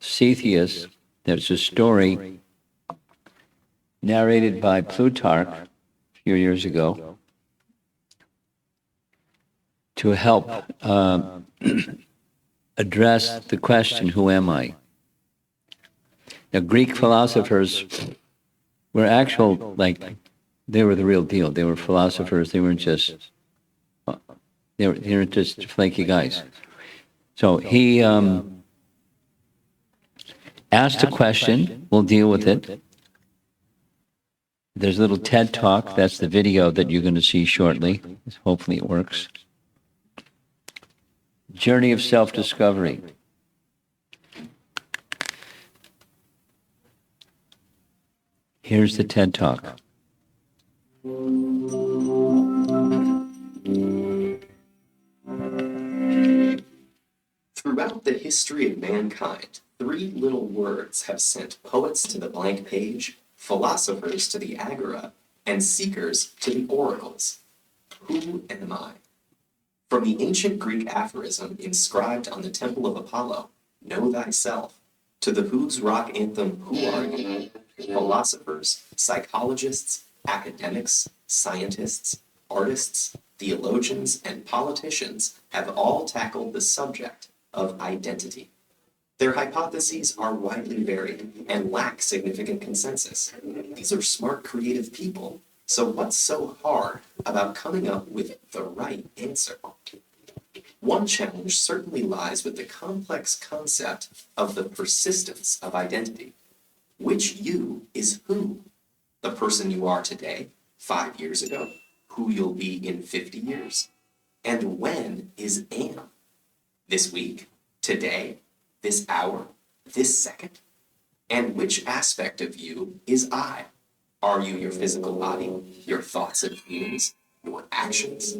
Theseus. There's a story narrated by Plutarch a few years ago to help address the question, who am I? Now, Greek philosophers were actual, they were the real deal. They were philosophers. They weren't just flaky guys. So he asked a question. We'll deal with it. There's a little TED Talk. That's the video that you're going to see shortly. Hopefully it works. Journey of self-discovery. Here's the TED Talk. Throughout the history of mankind, three little words have sent poets to the blank page, philosophers to the agora, and seekers to the oracles. Who am I? From the ancient Greek aphorism inscribed on the temple of Apollo, know thyself, to the Who's rock anthem, Who Are You? Philosophers, psychologists, academics, scientists, artists, theologians, and politicians have all tackled the subject of identity. Their hypotheses are widely varied and lack significant consensus. These are smart, creative people. So what's so hard about coming up with the right answer? One challenge certainly lies with the complex concept of the persistence of identity. Which you is who? The person you are today, 5 years ago, who you'll be in 50 years? And when is am? This week? Today? This hour? This second? And which aspect of you is I? Are you your physical body, your thoughts and feelings, your actions?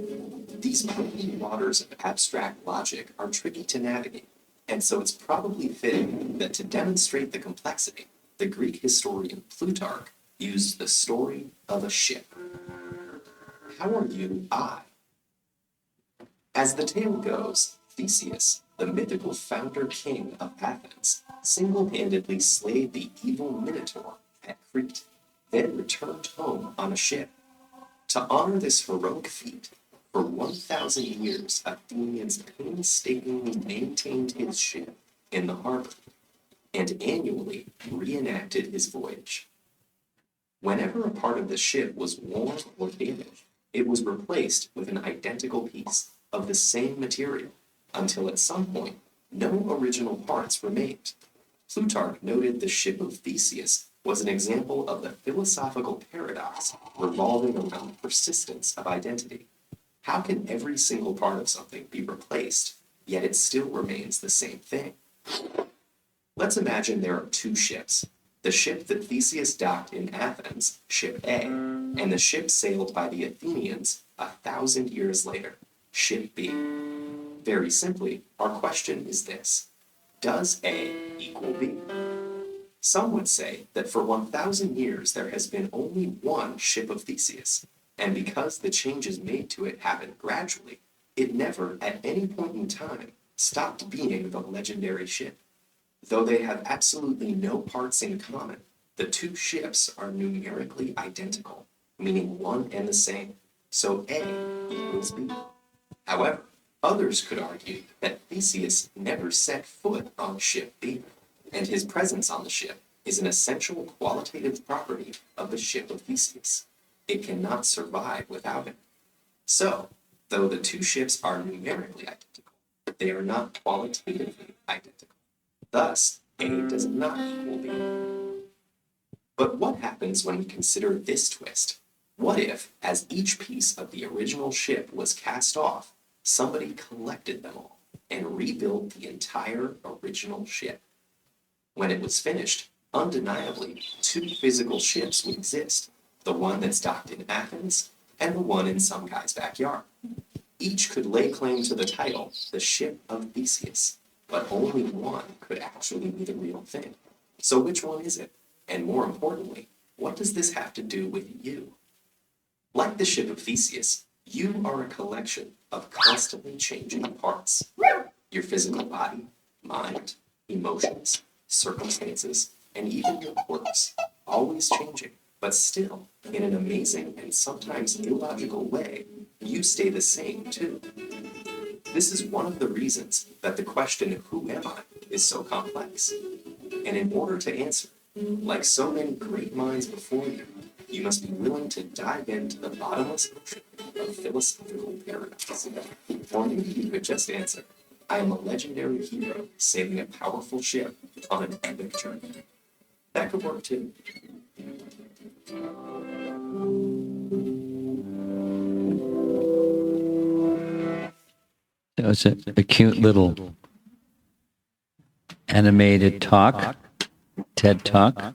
These murky waters of abstract logic are tricky to navigate, and so it's probably fitting that to demonstrate the complexity, the Greek historian Plutarch used the story of a ship. How are you I? As the tale goes, Theseus, the mythical founder king of Athens, single-handedly slayed the evil Minotaur at Crete, then returned home on a ship. To honor this heroic feat, for 1,000 years Athenians painstakingly maintained his ship in the harbor, and annually reenacted his voyage. Whenever a part of the ship was worn or damaged, it was replaced with an identical piece of the same material, until at some point no original parts remained. Plutarch noted the ship of Theseus was an example of the philosophical paradox revolving around persistence of identity. How can every single part of something be replaced, yet it still remains the same thing? Let's imagine there are two ships. The ship that Theseus docked in Athens, Ship A, and the ship sailed by the Athenians 1,000 years later, Ship B. Very simply, our question is this: does A equal B? Some would say that for 1,000 years there has been only one ship of Theseus, and because the changes made to it happened gradually, it never, at any point in time, stopped being the legendary ship. Though they have absolutely no parts in common, the two ships are numerically identical, meaning one and the same, so A equals B. However, others could argue that Theseus never set foot on ship B, and his presence on the ship is an essential qualitative property of the ship of Theseus. It cannot survive without him. So, though the two ships are numerically identical, they are not qualitatively identical. Thus, A does not equal B. But what happens when we consider this twist? What if, as each piece of the original ship was cast off, somebody collected them all and rebuilt the entire original ship? When it was finished, undeniably, two physical ships would exist, the one that's docked in Athens and the one in some guy's backyard. Each could lay claim to the title, the Ship of Theseus, but only one could actually be the real thing. So which one is it? And more importantly, what does this have to do with you? Like the ship of Theseus, you are a collection of constantly changing parts. Your physical body, mind, emotions, circumstances, and even your quirks, always changing, but still, in an amazing and sometimes illogical way, you stay the same too. This is one of the reasons that the question, who am I, is so complex. And in order to answer, like so many great minds before you, you must be willing to dive into the bottomless ocean of philosophical paradox. Or maybe you could just answer, I am a legendary hero sailing a powerful ship on an epic journey. That could work too. So it's a cute little animated talk, TED Talk.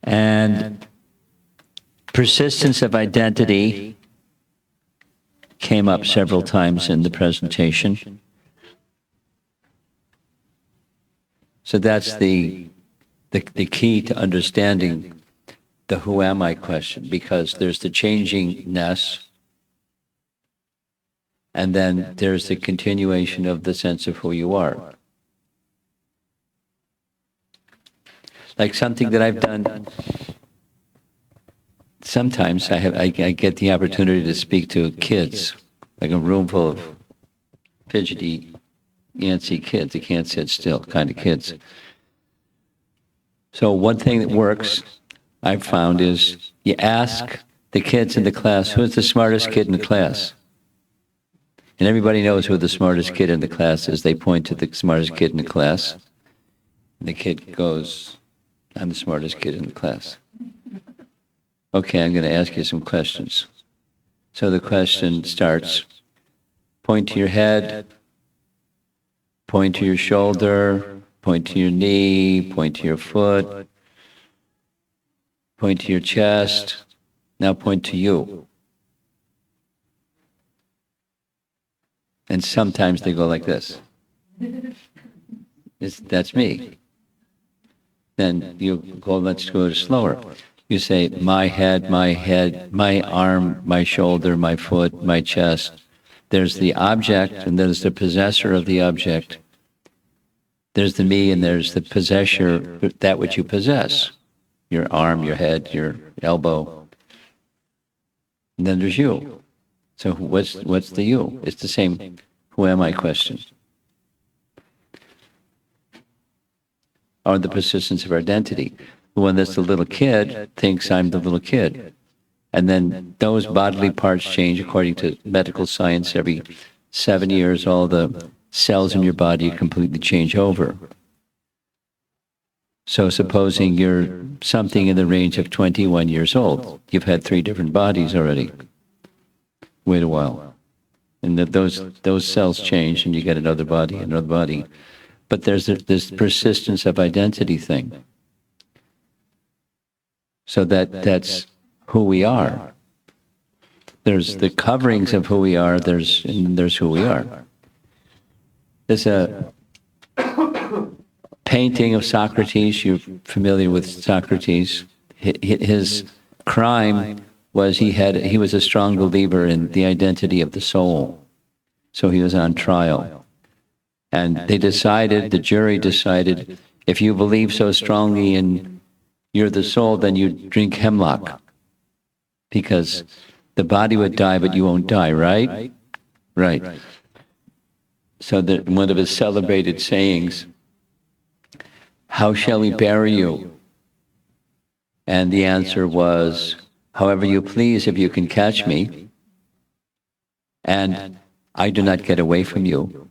And persistence of identity came up several times in the presentation. So that's the key to understanding the who am I question, because there's the changingness, and then there's the continuation of the sense of who you are. Like something that I've done, sometimes I get the opportunity to speak to kids, like a room full of fidgety, antsy kids. They can't sit still kind of kids. So one thing that works, I've found, is you ask the kids in the class, who's the smartest kid in the class? And everybody knows who the smartest kid in the class is. They point to the smartest kid in the class. And the kid goes, I'm the smartest kid in the class. Okay, I'm going to ask you some questions. So the question starts, point to your head, point to your shoulder, point to your knee, point to your foot, point to your chest, now point to you. And sometimes they go like this. That's me. Then you go, let's go slower. You say, my head, my arm, my shoulder, my foot, my chest. There's the object, and there's the possessor of the object. There's the me, and there's the possessor, that which you possess. Your arm, your head, your elbow. And then there's you. So what's the you? It's the same who am I question. Or the persistence of identity. The one that's the little kid thinks I'm the little kid. And then those bodily parts change according to medical science. Every 7 years, all the cells in your body completely change over. So supposing you're something in the range of 21 years old, you've had 3 different bodies already. Wait a while. And those cells change and you get another body. But there's this persistence of identity thing. So that's who we are. There's the coverings of who we are, there's who we are. There's a painting of Socrates. You're familiar with Socrates. His crime was he was a strong believer in the identity of the soul. So he was on trial. And the jury decided, if you believe so strongly in you're the soul, then you drink hemlock. Because the body would die, but you won't die, right? Right. So one of his celebrated sayings, how shall we bury you? And the answer was, however you please, if you can catch me, and I do not get away from you.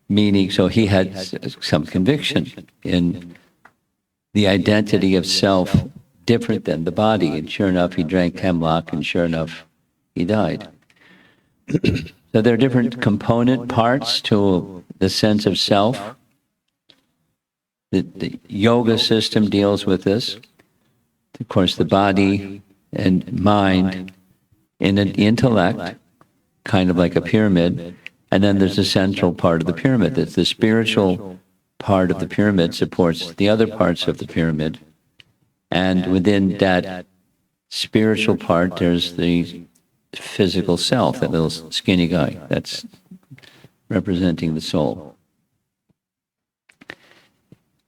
Meaning, so he had some conviction in the identity of self different than the body. And sure enough, he drank hemlock, and sure enough, he died. So there are different component parts to the sense of self. The yoga system deals with this. Of course, the body and mind in an intellect, kind of like a pyramid. And then there's the central part of the pyramid. That's the spiritual part of the pyramid supports the other parts of the pyramid. And within that spiritual part, there's the physical self, that little skinny guy. That's representing the soul.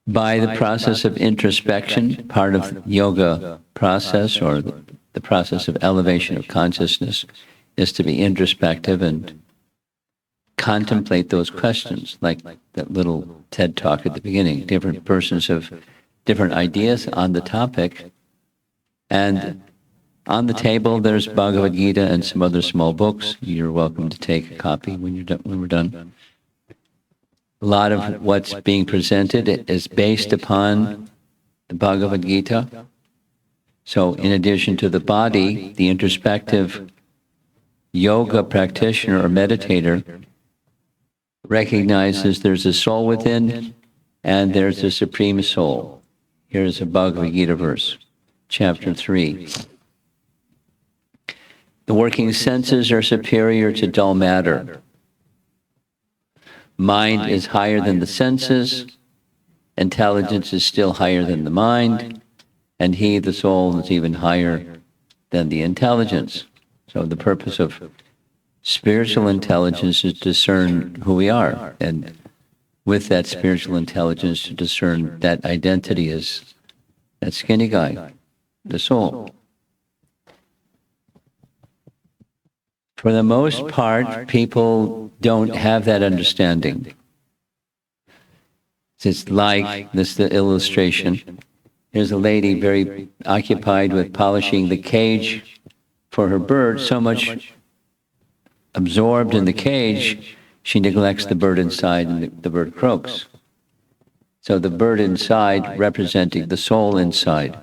By the process of introspection, part of yoga process or the process of elevation of consciousness is to be introspective and contemplate those questions, like that little TED talk at the beginning. Different persons have different ideas on the topic, and on the table there's Bhagavad Gita and some other small books. You're welcome to take a copy when we're done. A lot of what's being presented is based upon the Bhagavad Gita. So in addition to the body, the introspective yoga practitioner or meditator recognizes there's a soul within and there's a supreme soul. Here's a Bhagavad Gita verse, chapter 3. The working senses are superior to dull matter. Mind is higher than the senses, intelligence is still higher than the mind, and he, the soul, is even higher than the intelligence. So the purpose of spiritual intelligence is to discern who we are, and with that spiritual intelligence to discern that identity as that skinny guy, the soul. For the most part, people don't have that understanding. It's like this, the illustration. Here's a lady very occupied with polishing the cage for her bird, so much absorbed in the cage, she neglects the bird inside, and the bird croaks. So the bird inside representing the soul inside.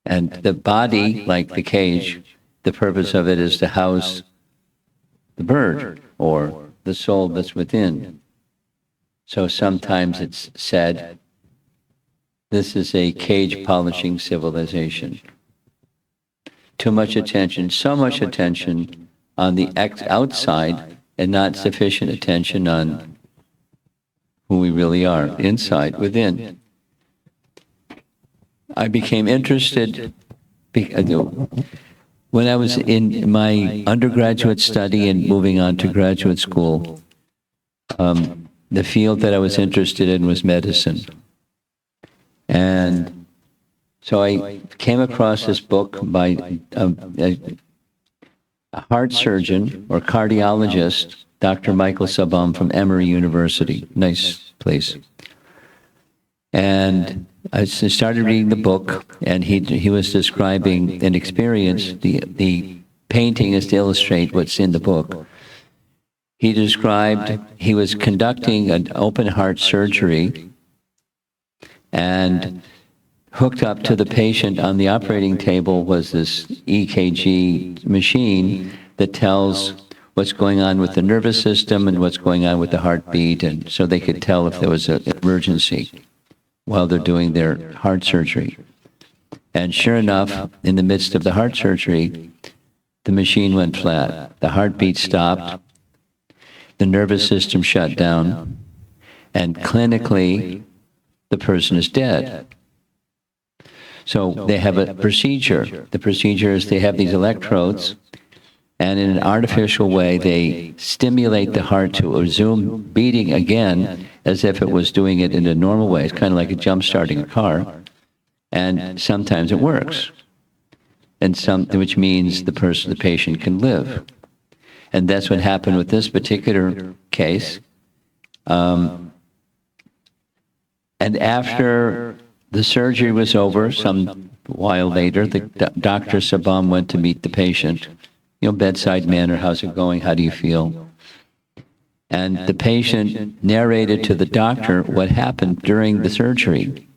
And the body, like the cage, the purpose of it is to house the bird or the soul that's within. So sometimes it's said, this is a cage polishing civilization. Too much attention, so much attention on the outside and not sufficient attention on who we really are, inside, within. I became interested when I was in my undergraduate study and moving on to graduate school. The field that I was interested in was medicine. And so I came across this book by a heart surgeon or cardiologist, Dr. Michael Sabam from Emory University. Nice place. And I started reading the book, and he was describing an experience. The painting is to illustrate what's in the book. He described he was conducting an open heart surgery, and hooked up to the patient on the operating table was this EKG machine that tells what's going on with the nervous system and what's going on with the heartbeat, and so they could tell if there was an emergency while they're doing their heart surgery. And sure enough, in the midst of the heart surgery, the machine went flat. The heartbeat stopped, the nervous system shut down, and clinically, the person is dead. So they have a procedure. The procedure is they have these electrodes, and in an artificial way, they stimulate the heart to resume beating again as if it was doing it in a normal way. It's kind of like a jump starting a car. And sometimes it works, and which means the patient can live. And that's what happened with this particular case. And after the surgery was over, some while later, Dr. Sabam went to meet the patient. Bedside manner, how's it going? How do you feel? And the patient narrated to the doctor what happened during the surgery.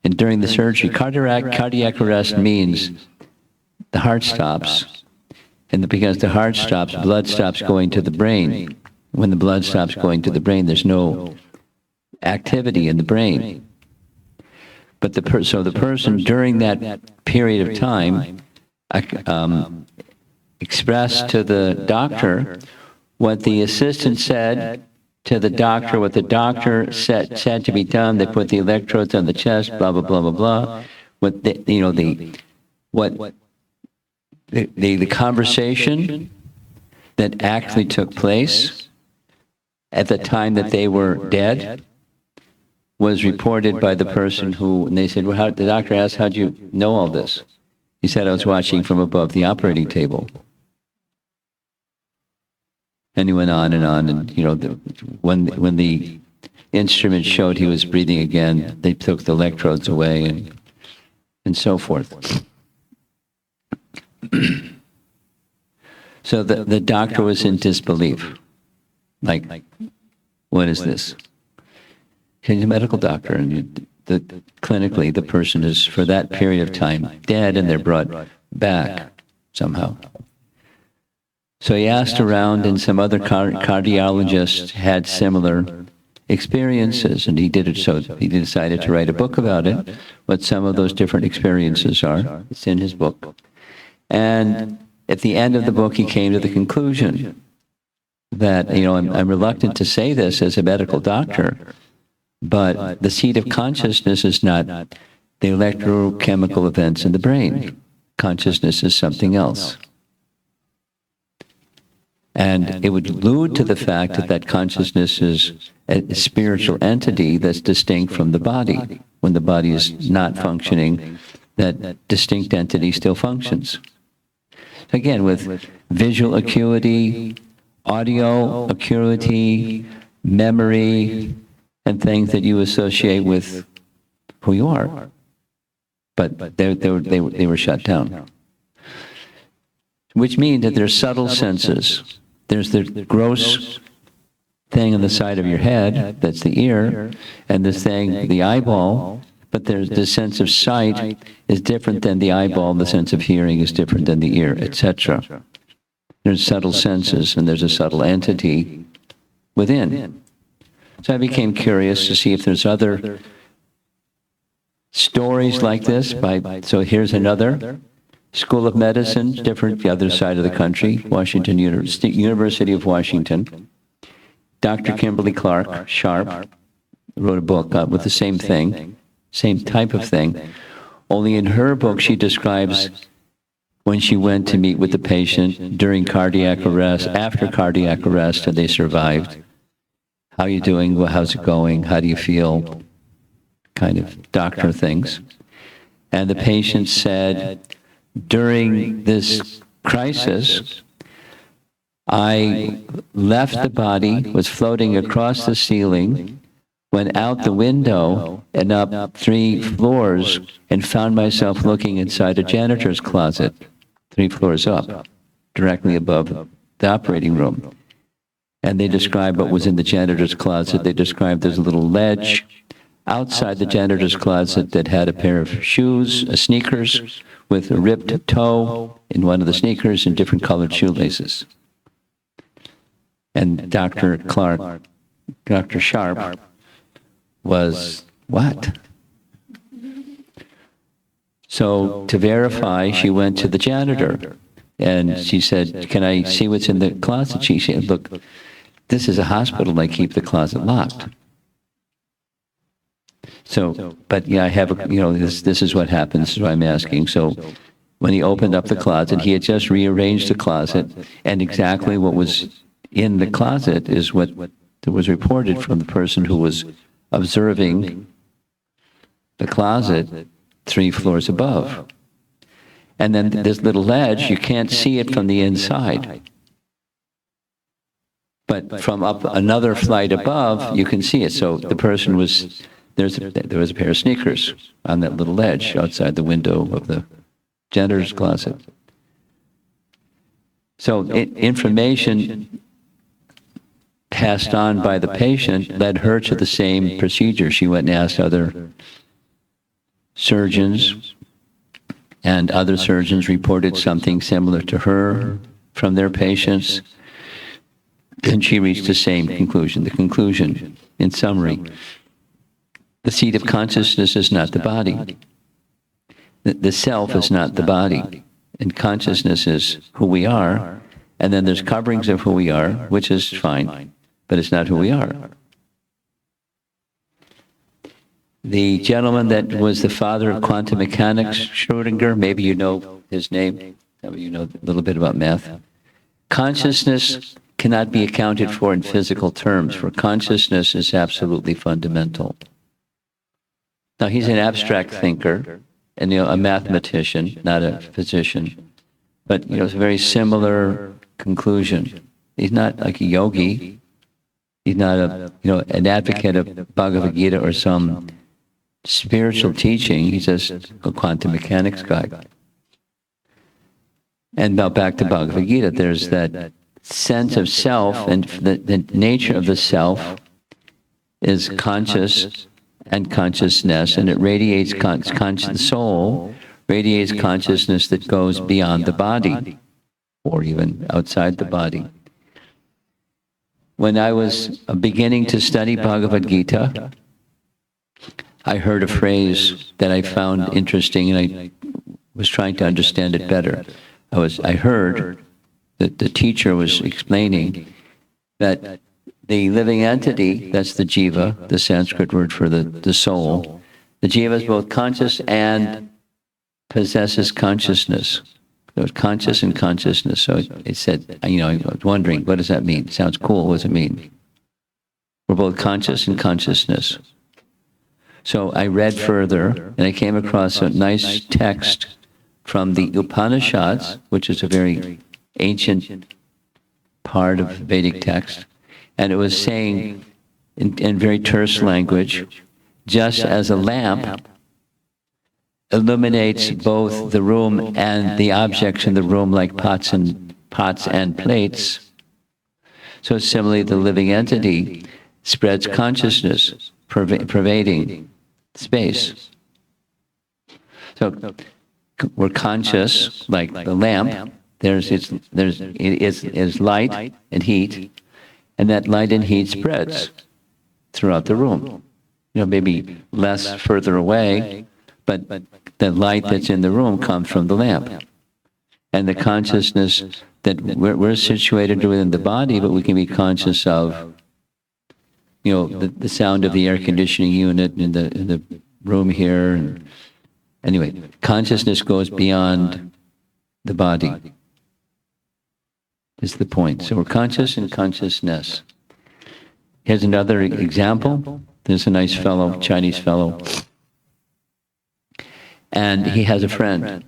And during the surgery, cardiac arrest means the heart stops. And because the heart stops, blood stops going to the brain. When the blood stops going to the brain, there's no activity in the brain. But the person during that period of time expressed to the doctor what the assistant said to the doctor, what the doctor said to be done. They put the electrodes on the chest, blah blah blah blah blah. The conversation that actually took place at the time that they were dead was reported by the person who, and they said, well, the doctor asked, how'd you know all this? He said, I was watching from above the operating table. And he went on, and when the instrument showed he was breathing again, they took the electrodes away and so forth. So the doctor was in disbelief. Like, what is this? He's a medical doctor, and clinically the person is, for that period of time, dead, and they're brought back somehow. So he asked around, and some other cardiologists had similar experiences, and he did it. So he decided to write a book about it, what some of those different experiences are. It's in his book. And at the end of the book, he came to the conclusion that, I'm reluctant to say this as a medical doctor, but the seat of consciousness is not the electrochemical events in the brain. Consciousness is something else. And it would allude to the fact that consciousness is a spiritual entity that's distinct from the body. When the body is not functioning, that distinct entity still functions. Again, with visual acuity, audio acuity, memory, and things that you associate with who you are. But they were shut down. Which means that there's subtle senses. There's the gross thing on the side of your head, that's the ear, and this thing, the eyeball, but there's the sense of sight is different than the eyeball, the sense of hearing is different than the ear, etc. There's subtle senses, and there's a subtle entity within. So I became curious to see if there's other stories like this. So here's another. School of Medicine, different, the other side of the country, Washington University of Washington. Dr. Kimberly Clark Sharp wrote a book with the same thing, same type of thing. Only in her book, she describes when she went to meet with the patient during cardiac arrest, after cardiac arrest, and they survived. How are you doing? Well, how's it going? How do you feel? Kind of doctor things. And the patient said, during this crisis, I left the body, was floating across the ceiling, went out the window and up 3 floors, and found myself looking inside a janitor's closet, 3 floors up, directly above the operating room. And they described what was in the janitor's closet. They described there's a little ledge outside the janitor's closet that had a pair of shoes, sneakers, with a ripped toe in one of the sneakers and different colored shoelaces. And Dr. Sharp was, what? So to verify, she went to the janitor and she said, can I see what's in the closet? She said, look, this is a hospital, I keep the closet locked. So, but yeah, I have, this is what happens, so I'm asking. So when he opened up the closet, he had just rearranged the closet, and exactly what was in the closet is what was reported from the person who was observing the closet 3 floors above. And then this little ledge, you can't see it from the inside. But from up another flight above, you can see it. So the person was... There was a pair of sneakers on that little ledge outside the window of the janitor's closet. So information passed on by the patient led her to the same procedure. She went and asked other surgeons, and other surgeons reported something similar to her from their patients. And she reached the same conclusion. The conclusion, in summary, the seat of consciousness is not the body. The self is not the body. And consciousness is who we are. And then there's coverings of who we are, which is fine, but it's not who we are. The gentleman that was the father of quantum mechanics, Schrödinger, maybe you know his name, maybe you know a little bit about math. Consciousness cannot be accounted for in physical terms, for consciousness is absolutely fundamental. Now, he's an abstract thinker and a mathematician, not a physician. But it's a very similar conclusion. He's not like a yogi. He's not an advocate of Bhagavad Gita or some spiritual teaching. He's just a quantum mechanics guy. And now back to Bhagavad Gita, there's that sense of self, and the nature of the self is conscious and consciousness, and it radiates the soul radiates consciousness that goes beyond the body, or even outside the body. When I was beginning to study Bhagavad Gita, I heard a phrase that I found interesting, and I was trying to understand it better. I heard that the teacher was explaining that the living entity, that's the jiva, the Sanskrit word for the soul, the jiva is both conscious and possesses consciousness. So it's conscious and consciousness. So it said, I was wondering, what does that mean? It sounds cool. What does it mean? We're both conscious and consciousness. So I read further, and I came across a nice text from the Upanishads, which is a very ancient part of Vedic text, and it was saying in very terse language, just as a lamp illuminates both the room and the objects in the room, like pots and plates, so similarly the living entity spreads consciousness, pervading space. So we're conscious, like the lamp. There's light and heat, and that light and heat spreads throughout the room. Maybe less further away, but the light that's in the room comes from the lamp. And the consciousness that we're situated within the body, but we can be conscious of, the sound of the air conditioning unit in the room here. And anyway, consciousness goes beyond the body, is the point. So we're conscious and consciousness. Here's another example. There's a nice fellow, Chinese fellow, and he has a friend.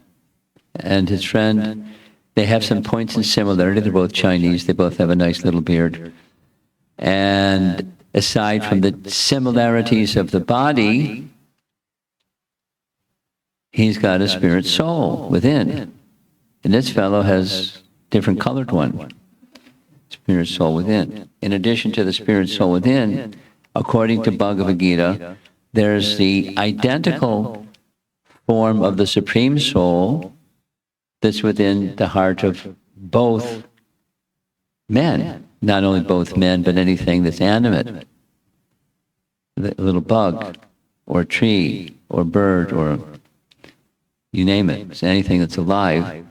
And his friend, they have some points in similarity. They're both Chinese. They both have a nice little beard. And aside from the similarities of the body, he's got a spirit soul within. And this fellow has different colored one. Spirit soul within. In addition to the spirit soul within, according to Bhagavad Gita, there's the identical form of the Supreme Soul that's within the heart of both men. Not only both men, but anything that's animate. A little bug, or tree, or bird, or you name it. It's anything that's alive.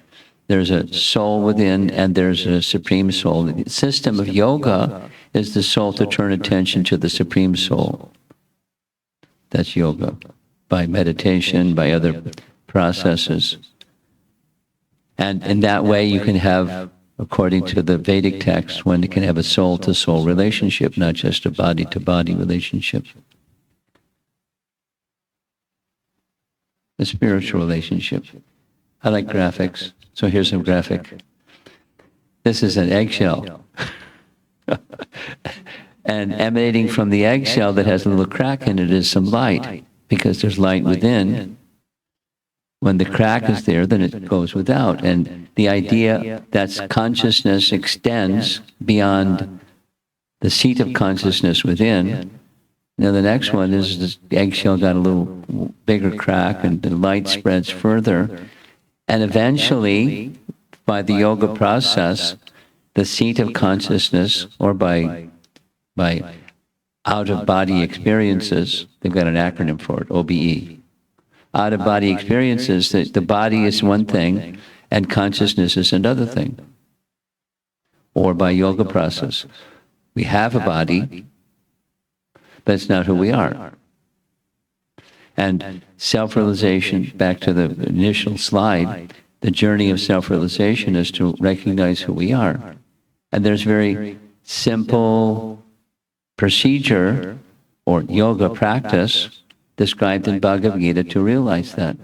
There's a soul within, and there's a Supreme Soul. The system of yoga is the soul to turn attention to the Supreme Soul. That's yoga. By meditation, by other processes. And in that way you can have, according to the Vedic text, one can have a soul-to-soul relationship, not just a body-to-body relationship. A spiritual relationship. I like graphics, so here's a graphic. This is an eggshell. And emanating from the eggshell that has a little crack in it is some light, because there's light within. When the crack is there, then it goes without. And the idea that consciousness extends beyond the seat of consciousness within. Now the next one is this eggshell got a little bigger crack, and the light spreads further. And eventually, by the yoga process, the seat of consciousness, or by out-of-body experiences, they've got an acronym for it, OBE. Out-of-body experiences, the body is one thing, and consciousness is another thing. Or by yoga process. We have a body, but it's not who we are. And self-realization, back to the initial slide, the journey of self-realization is to recognize who we are. And there's very simple procedure or yoga practice described in Bhagavad Gita to realize that.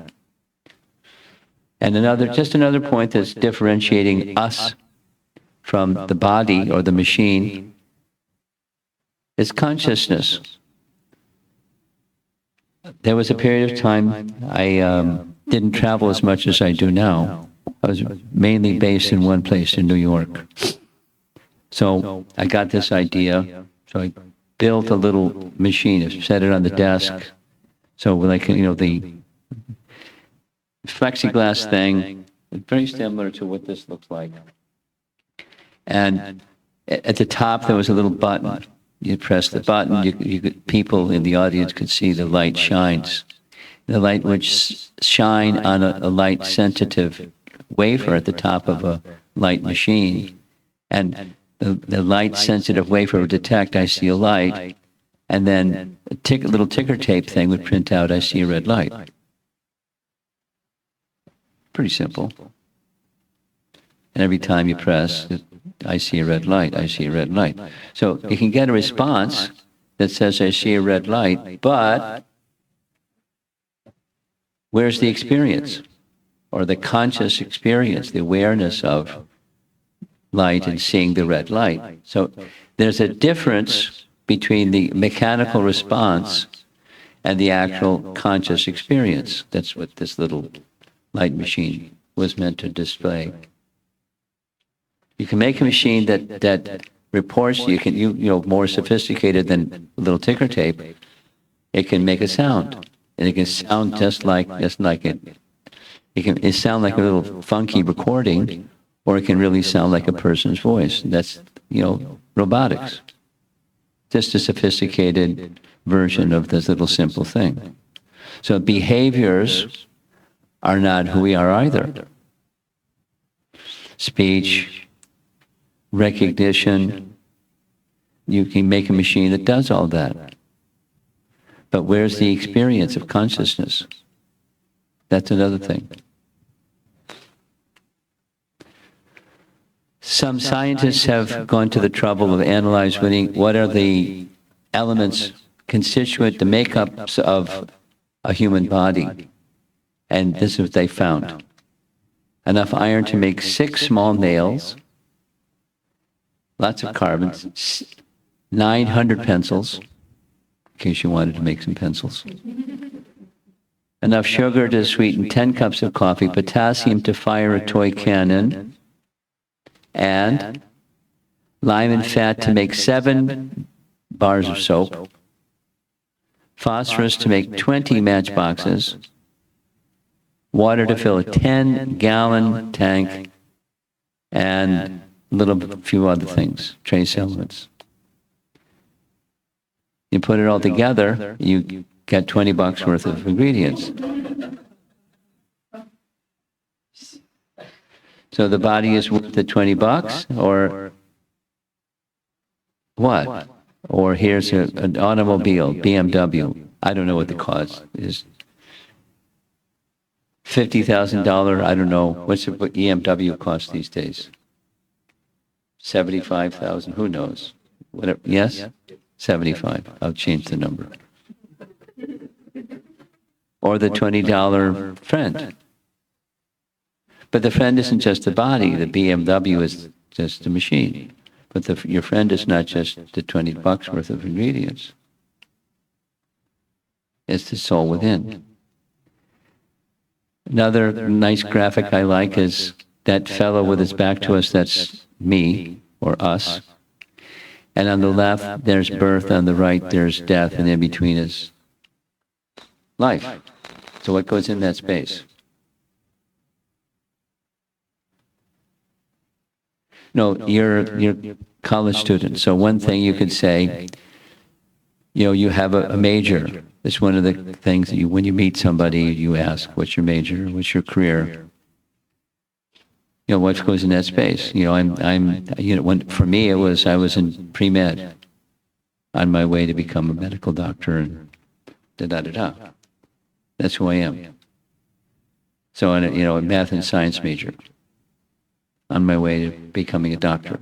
And just another point that's differentiating us from the body or the machine is consciousness. There was a period of time I didn't travel as much as I do now. I was mainly based in one place in New York. So I got this idea. So I built a little machine, set it on the desk. So like, the plexiglass thing, very similar to what this looks like. And at the top, there was a little button. You press the button, people in the audience could see the light shines. The light would shine on a light-sensitive wafer at the top of a light machine. And the light-sensitive wafer would detect, I see a light, and then a little ticker tape thing would print out, I see a red light. Pretty simple. And every time you press, I see a red light, I see a red light. So you can get a response that says, I see a red light, but where's the experience? Or the conscious experience, the awareness of light and seeing the red light. So there's a difference between the mechanical response and the actual conscious experience. That's what this little light machine was meant to display. You can make a machine that reports, more sophisticated than a little ticker tape. It can make a sound, and it can sound just like it. It sound like a little funky recording, or it can really sound like a person's voice. That's, robotics. Just a sophisticated version of this little simple thing. So behaviors are not who we are either. Speech, recognition, you can make a machine that does all that. But where's the experience of consciousness? That's another thing. Some scientists have gone to the trouble of analyzing what are the elements constituent, the makeups of a human body. And this is what they found. Enough iron to make 6 small nails, lots of carbons, 900 pencils, in case you wanted to make some pencils. Enough sugar to sweeten 10 cups of coffee, potassium to fire a toy cannon, and lime and fat to make 7 bars of soap, phosphorus to make 20 matchboxes, water to fill a 10-gallon tank, and a few other things, trace elements. You put it all together, you get $20 worth of ingredients. So the body is worth the $20, or what? Or here's an automobile, BMW. I don't know what the cost is. $50,000, I don't know. What BMW cost these days? 75,000, who knows? Whatever. Yes? 75. I'll change the number. Or the $20 friend. But the friend isn't just the body. The BMW is just the machine. But your friend is not just the $20 worth of ingredients. It's the soul within. Another nice graphic I like is that fellow with his back to us, that's me, or us. And on the left, there's birth, on the right, there's death, and in between is life. So what goes in that space? No, you're a college student. So one thing you could say, you have a major. It's one of the things that when you meet somebody, you ask, what's your major? What's your career? What goes in that space? For me, I was in pre-med on my way to become a medical doctor and da-da-da-da. That's who I am. So, a math and science major on my way to becoming a doctor.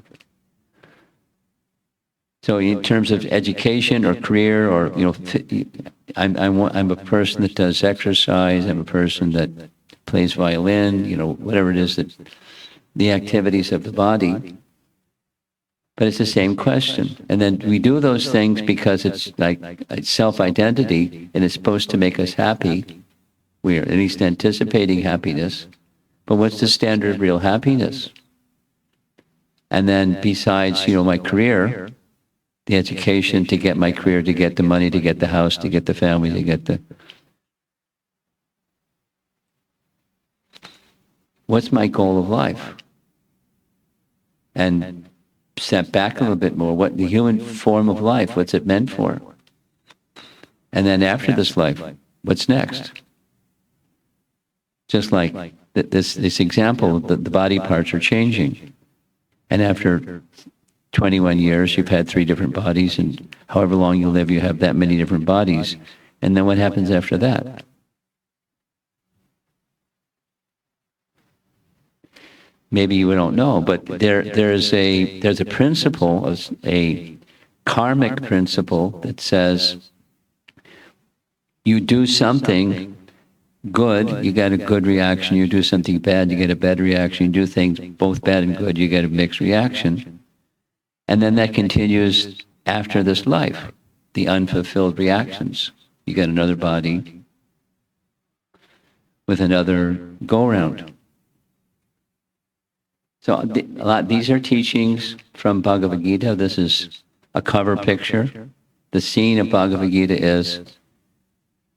So in terms of education or career or, I'm a person that does exercise. I'm a person that plays violin. Whatever it is that the activities of the body. But it's the same question. And then we do those things because it's like self-identity, and it's supposed to make us happy. We're at least anticipating happiness. But what's the standard of real happiness? And then besides, my career, the education to get my career, to get the money, to get the house, to get the family, to get the... What's my goal of life? And step back a little bit more. What the human form of life, what's it meant for? And then after this life, what's next? Just like this example, the body parts are changing. And after 21 years, you've had 3 different bodies, and however long you live, you have that many different bodies. And then what happens after that? Maybe you don't know, but there's a principle, a karmic principle that says you do something good, you get a good reaction. You do something bad, you get a bad reaction. You do things both bad and good, you get a mixed reaction. And then that continues after this life, the unfulfilled reactions. You get another body with another go-around. So these are teachings from Bhagavad Gita. This is a cover picture. The scene of Bhagavad Gita is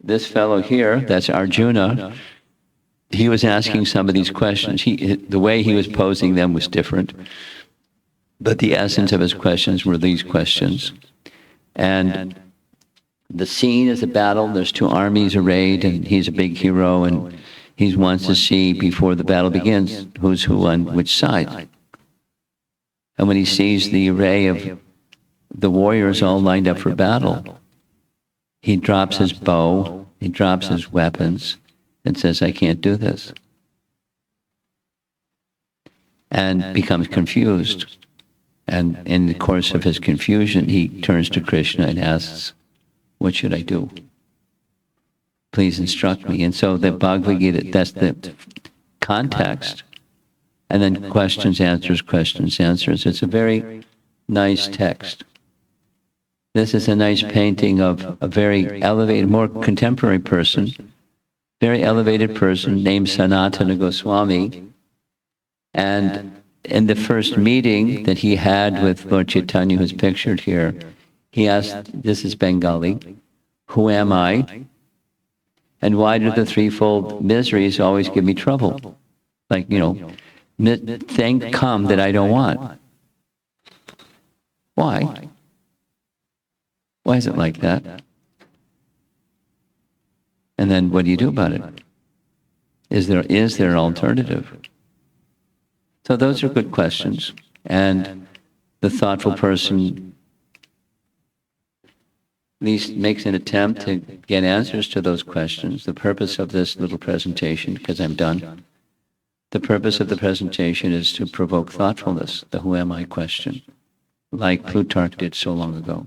this fellow here, that's Arjuna. He was asking some of these questions. The way he was posing them was different, but the essence of his questions were these questions. And the scene is a battle. There's 2 armies arrayed, and he's a big hero, and he wants to see before the battle begins who's who on which side. And when he sees the array of the warriors all lined up for battle, he drops his bow, he drops his weapons, and says, I can't do this. And becomes confused. And in the course of his confusion, he turns to Krishna and asks, what should I do? Please instruct me. And so the Bhagavad Gita, that's the context. And then questions, answers, questions, answers. It's a very nice text. This is a nice painting of a very elevated, more contemporary person, very elevated person named Sanatana Goswami. And in the first meeting that he had with Lord Chaitanya, who's pictured here, he asked, this is Bengali, who am I? And why do the threefold miseries always give me trouble? Like, things come that I don't want. Why? Why is it like that? And then what do you do about it? Is there an alternative? So those are good questions. And the thoughtful person at least makes an attempt to get answers to those questions. The purpose of this little presentation, because I'm done, the purpose of the presentation is to provoke thoughtfulness, the who am I question, like Plutarch did so long ago.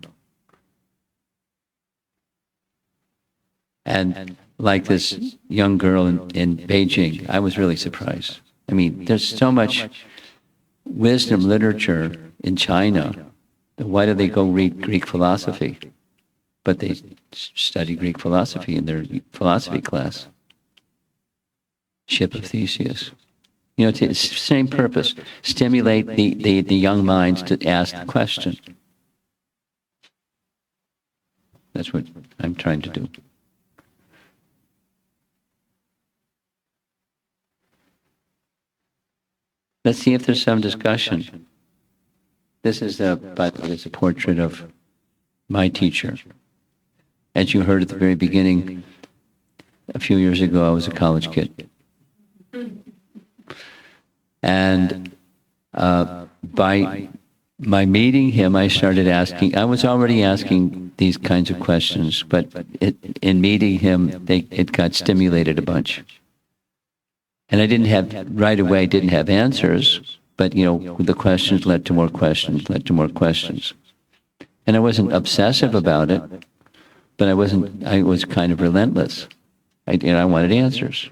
And like this young girl in Beijing, I was really surprised. I mean, there's so much wisdom literature in China. Why do they go read Greek philosophy? But they study Greek philosophy in their philosophy class. Ship of Theseus. It's the same purpose. Stimulate the young minds to ask the question. That's what I'm trying to do. Let's see if there's some discussion. This is a portrait of my teacher. As you heard at the very beginning, a few years ago, I was a college kid. And by meeting him, I started asking, I was already asking these kinds of questions, but in meeting him, it got stimulated a bunch. And I didn't have answers, but the questions led to more questions, led to more questions. And I wasn't obsessive about it, but I was kind of relentless. I wanted answers.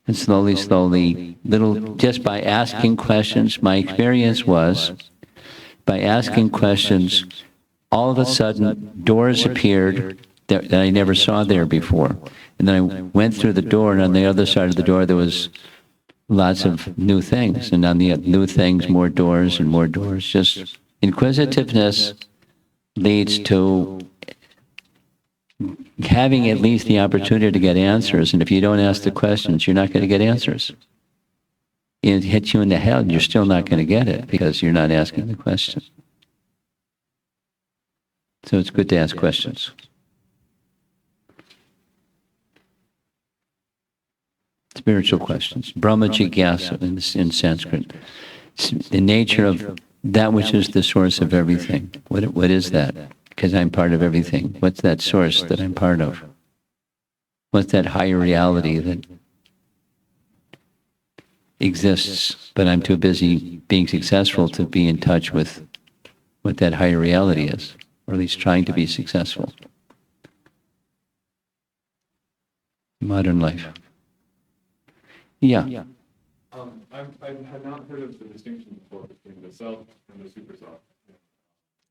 And slowly, just by asking questions, my experience was, by asking questions, all of a sudden, doors appeared that I never saw there before. And then I went through the door, and on the other side of the door, there was lots of new things. And on the new things, more doors and more doors. Just inquisitiveness leads to having at least the opportunity to get answers. And if you don't ask the questions, you're not going to get answers. It hits you in the head, you're still not going to get it because you're not asking the question. So it's good to ask questions. Spiritual questions. Brahma Jigyasa in Sanskrit. It's the nature of that which is the source of everything. What is that? Because I'm part of everything. What's that source that I'm part of? What's that higher reality that exists, but I'm too busy being successful to be in touch with what that higher reality is, or at least trying to be successful. Modern life. Yeah. I had not heard of the distinction before between the self and the super self.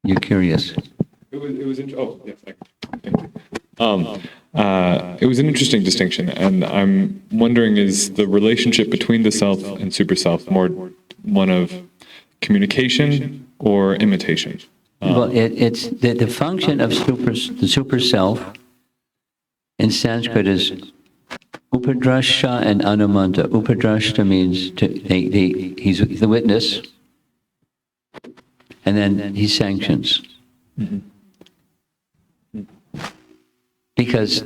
You're curious. It was oh yes, thank you. It was an interesting distinction, and I'm wondering, is the relationship between the self and super self more one of communication or imitation? Well, it's the function of the super self in Sanskrit is Upadrashta and Anumanta. Upadrashta means he's the witness, and then he sanctions. Mm-hmm. Because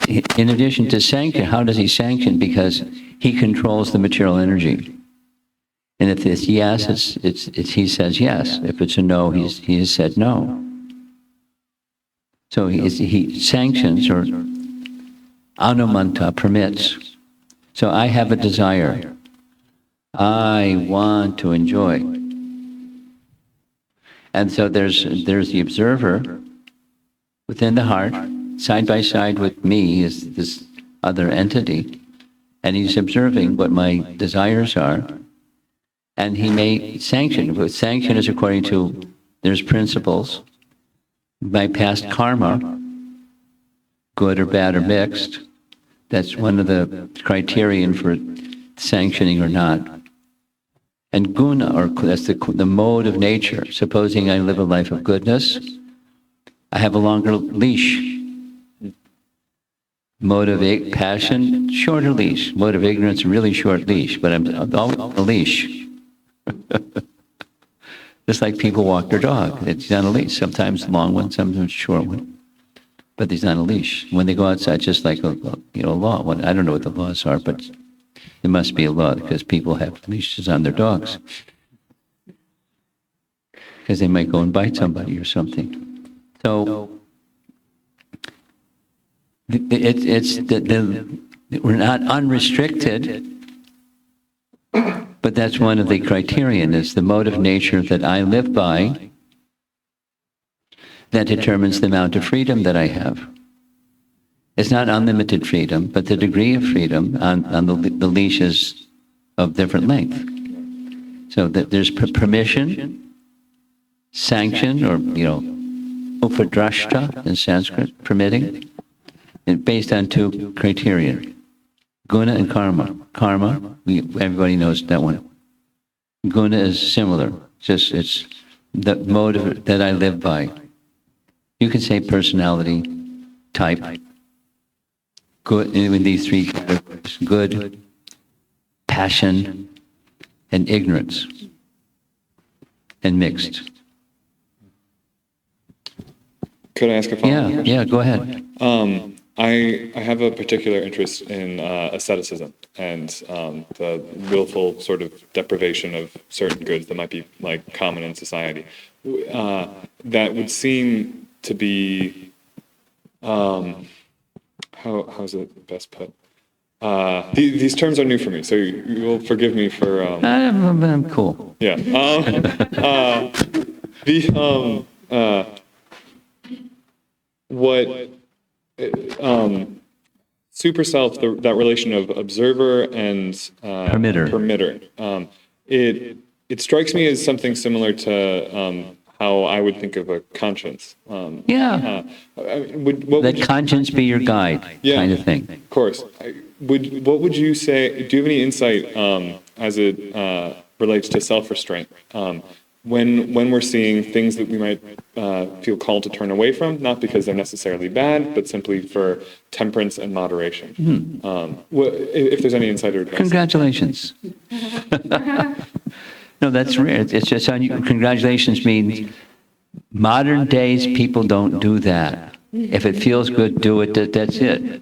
in addition to sanction, how does he sanction? Because he controls the material energy. And if it's yes, it's he says yes. If it's a no, he has said no. So he sanctions, or anumanta, permits. So I have a desire. I want to enjoy. And so there's the observer within the heart. Side by side with me is this other entity, and he's observing what my desires are, and he may sanction. But sanction is according to, there's principles. My past karma, good or bad or mixed, that's one of the criterion for sanctioning or not. And guna, or that's the mode of nature. Supposing I live a life of goodness, I have a longer leash. Motive, passion, shorter leash. Mode of ignorance, really short leash, but I'm always on a leash. Just like people walk their dog. It's on a leash. Sometimes a long one, sometimes a short one. But he's on a leash. When they go outside, just like a law. Well, I don't know what the laws are, but it must be a law because people have leashes on their dogs. Because they might go and bite somebody or something. So we're not unrestricted, but that's one of the criterion, is the mode of nature that I live by that determines the amount of freedom that I have. It's not unlimited freedom, but the degree of freedom on the leash is of different length. So that there's permission, sanction, or upadrashta in Sanskrit, permitting, and based on two criteria, guna and karma. Karma, everybody knows that one. Guna is similar, it's the mode that I live by. You could say personality, type, good, in these three categories: good, passion, and ignorance, and mixed. Could I ask a follow-up? Yeah, go ahead. I have a particular interest in asceticism and the willful sort of deprivation of certain goods that might be like common in society. That would seem to be, how's it best put? these terms are new for me, so you will forgive me for. I'm cool. Yeah. What super self, that relation of observer and permitter. It strikes me as something similar to how I would think of a conscience. Yeah. Let conscience be your guide, kind of thing. Of course. What would you say? Do you have any insight as it relates to self-restraint? When we're seeing things that we might feel called to turn away from, not because they're necessarily bad, but simply for temperance and moderation. If there's any insight or advice. Congratulations. No, that's rare. It's just congratulations means modern days people don't do that. If it feels good, do it. That's it.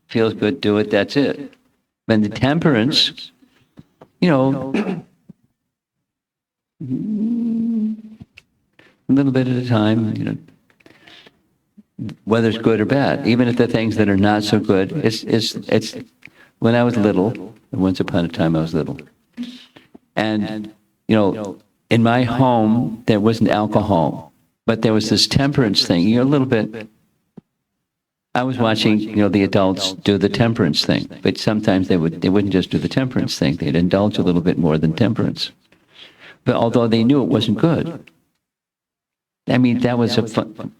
Feels good, do it. That's it. And the temperance, a little bit at a time, whether it's good or bad. Even if the things that are not so good, it's. When I was little, once upon a time I was little, and in my home there wasn't alcohol, but there was this temperance thing. A little bit. I was watching, the adults do the temperance thing, but sometimes they wouldn't just do the temperance thing. They'd indulge a little bit more than temperance. But although they knew it wasn't good, I mean, that was a fun.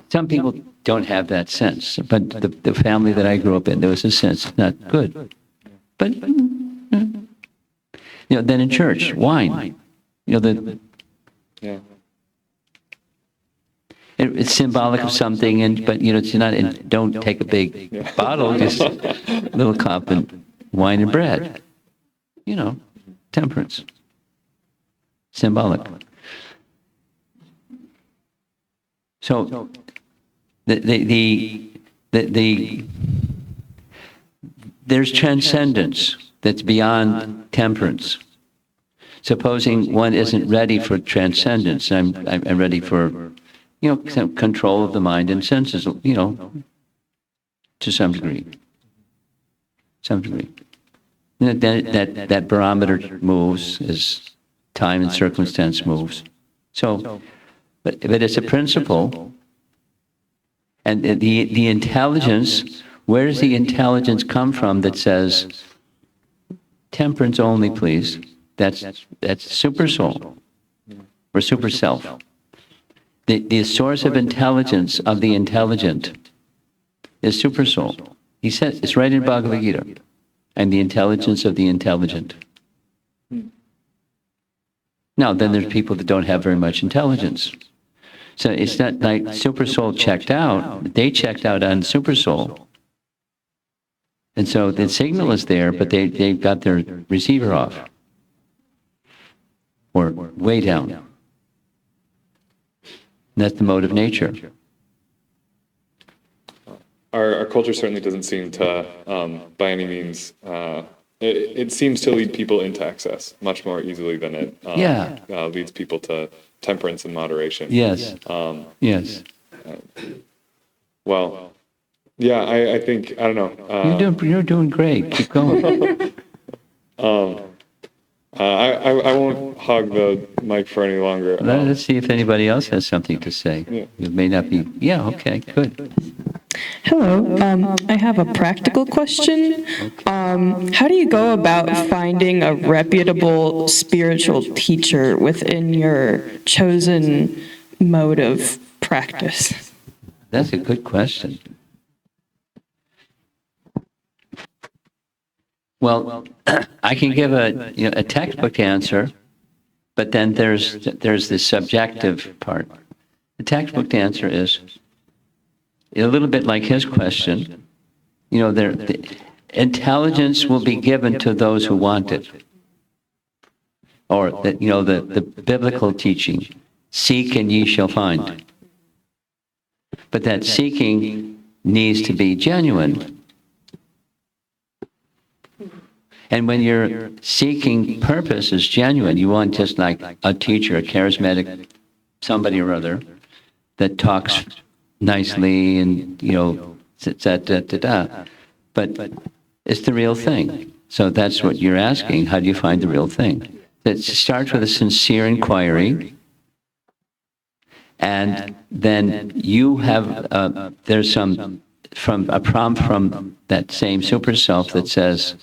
Some people don't have that sense, but the family that I grew up in, there was a sense it's not good. But then in church, wine, it's symbolic of something, but it's not. Don't take a big bottle, just a little cup and wine and bread. Temperance, symbolic. So, there's transcendence that's beyond temperance. Supposing one isn't ready for transcendence, I'm ready for. Control of the mind and senses, to some degree. That barometer moves as time and circumstance moves. So, but it's a principle. And the intelligence, where does the intelligence come from that says, temperance only, please? That's super soul or super self. The source of intelligence of the intelligent is super soul. He says it's right in Bhagavad Gita, and the intelligence of the intelligent. Now, then there's people that don't have very much intelligence. So it's not like super soul checked out. They checked out on super soul. And so the signal is there, but they've got their receiver off or way down. That's the mode of nature. Our culture certainly doesn't seem to, by any means, it seems to lead people into excess much more easily than it leads people to temperance and moderation. Yes. Yes. Well, yeah, I think, I don't know. You're doing great. Keep going. I won't hog the mic for any longer. Let's see if anybody else has something to say. Yeah. It may not be. Yeah, okay, good. Hello. I have a practical question. How do you go about finding a reputable spiritual teacher within your chosen mode of practice? That's a good question. Well, I can give a textbook answer, but then there's the subjective part. The textbook answer is a little bit like his question. The intelligence will be given to those who want it, or the biblical teaching: seek and ye shall find. But that seeking needs to be genuine. And when your seeking purpose is genuine, you want just like a teacher, a charismatic somebody or other that talks nicely and, but It's the real thing. So that's what you're asking. How do you find the real thing? It starts with a sincere inquiry. And then you have, there's some, from a prompt from that same super self that says,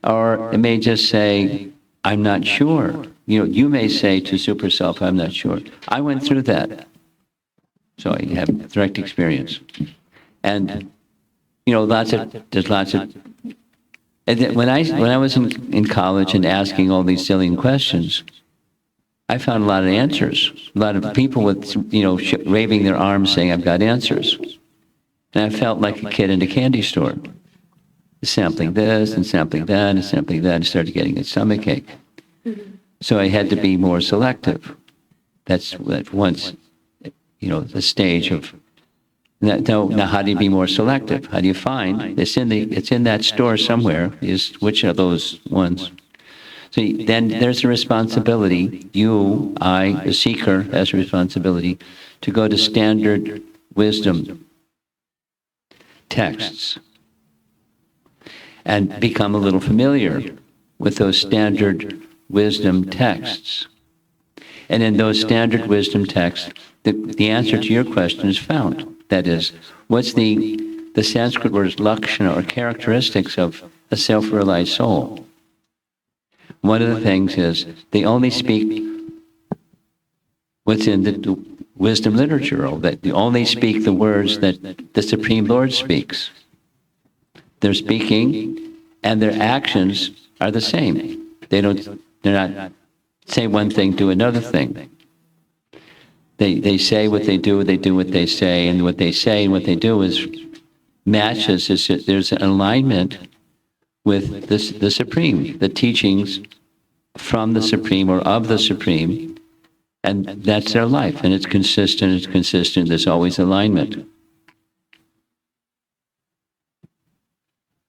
or it may just say, I'm not sure. You may say to super self, I'm not sure. I went through that. So I have direct experience. And, there's lots of, and then when I was in college and asking all these silly questions, I found a lot of answers. A lot of people with, waving their arms saying, I've got answers. And I felt like a kid in a candy store, sampling this and sampling that and sampling that, and started getting a stomachache. So I had to be more selective. That's once, the stage of, now how do you be more selective? How do you find, it's in that store somewhere, is which are those ones? So then there's a responsibility, you, I, the seeker, has a responsibility to go to standard wisdom texts and become a little familiar with those standard wisdom texts. And in those standard wisdom texts, the answer to your question is found. That is, what's the Sanskrit word is lakshana, or characteristics of a self-realized soul? One of the things is they only speak what's in the wisdom literature, that they only speak the words that the Supreme Lord speaks. They're speaking, and their actions are the same. They're not say one thing, do another thing. They say what they do what they say, and what they say and what they do is matches. There's an alignment with the Supreme, the teachings from the Supreme or of the Supreme, and that's their life, and it's consistent, there's always alignment.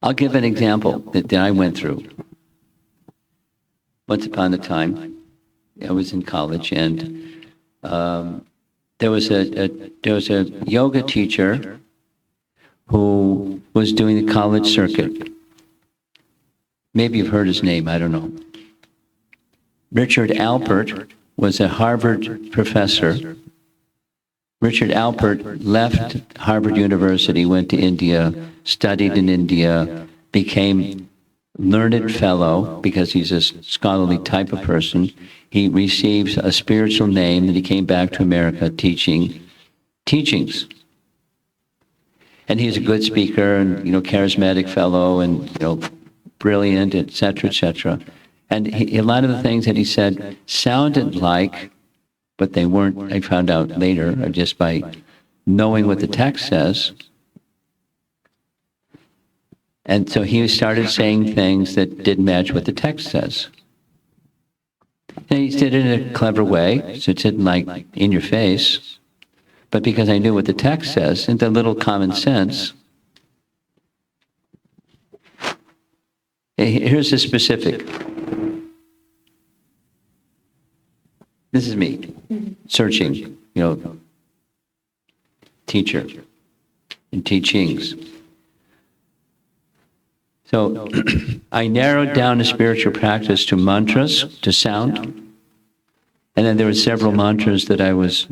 I'll give an example that I went through. Once upon a time, I was in college, and there was a yoga teacher who was doing the college circuit. Maybe you've heard his name, I don't know. Richard Alpert was a Harvard professor. Richard Alpert left Harvard University, went to India, studied in India, became learned fellow because he's a scholarly type of person. He receives a spiritual name, and he came back to America teaching teachings. And he's a good speaker and, charismatic fellow and, brilliant, et cetera, And a lot of the things that he said sounded like, but they weren't, I found out later, just by knowing what the text says. And so he started saying things that didn't match what the text says. And he did it in a clever way, so it didn't like in your face. But because I knew what the text says, and the little common sense, here's a specific. This is me, searching, teacher, and teachings. So I narrowed down a spiritual practice to mantras, to sound. And then there were several mantras that I was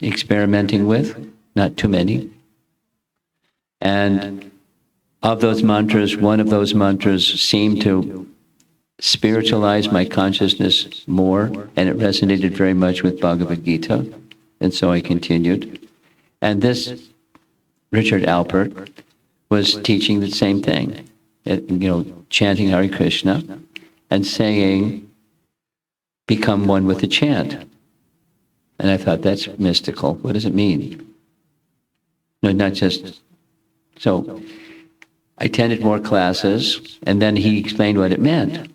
experimenting with, not too many. And of those mantras, one of those mantras seemed to spiritualize my consciousness more, and it resonated very much with Bhagavad Gita. And so I continued. And this Richard Alpert was teaching the same thing, chanting Hare Krishna and saying, become one with the chant. And I thought, that's mystical. What does it mean? No, not just... So I attended more classes, and then he explained what it meant.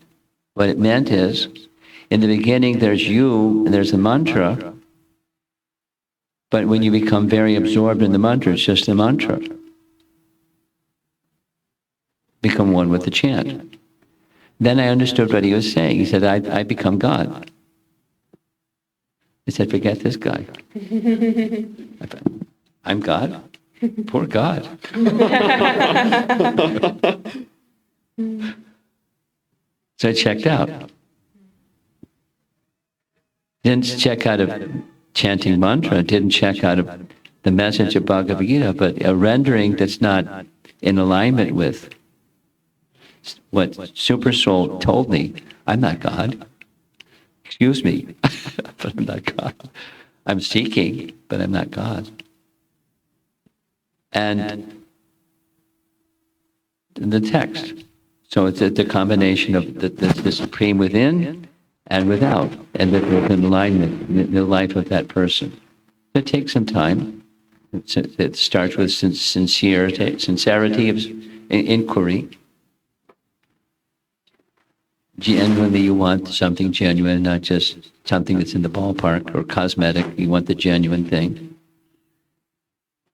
What it meant is, in the beginning there's you, and there's a mantra, but when you become very absorbed in the mantra, it's just a mantra. Become one with the chant. Then I understood what he was saying. He said, I become God. I said, forget this guy. I'm God? Poor God. So I checked out. Didn't check out of chanting mantra, didn't check out of the message of Bhagavad Gita, but a rendering that's not in alignment with what Super Soul told me. I'm not God. Excuse me, but I'm not God. I'm seeking, but I'm not God. And the text. So it's the combination of the supreme within and without, and with alignment in the life of that person. It takes some time. It starts with sincerity of inquiry. Genuinely, you want something genuine, not just something that's in the ballpark or cosmetic. You want the genuine thing.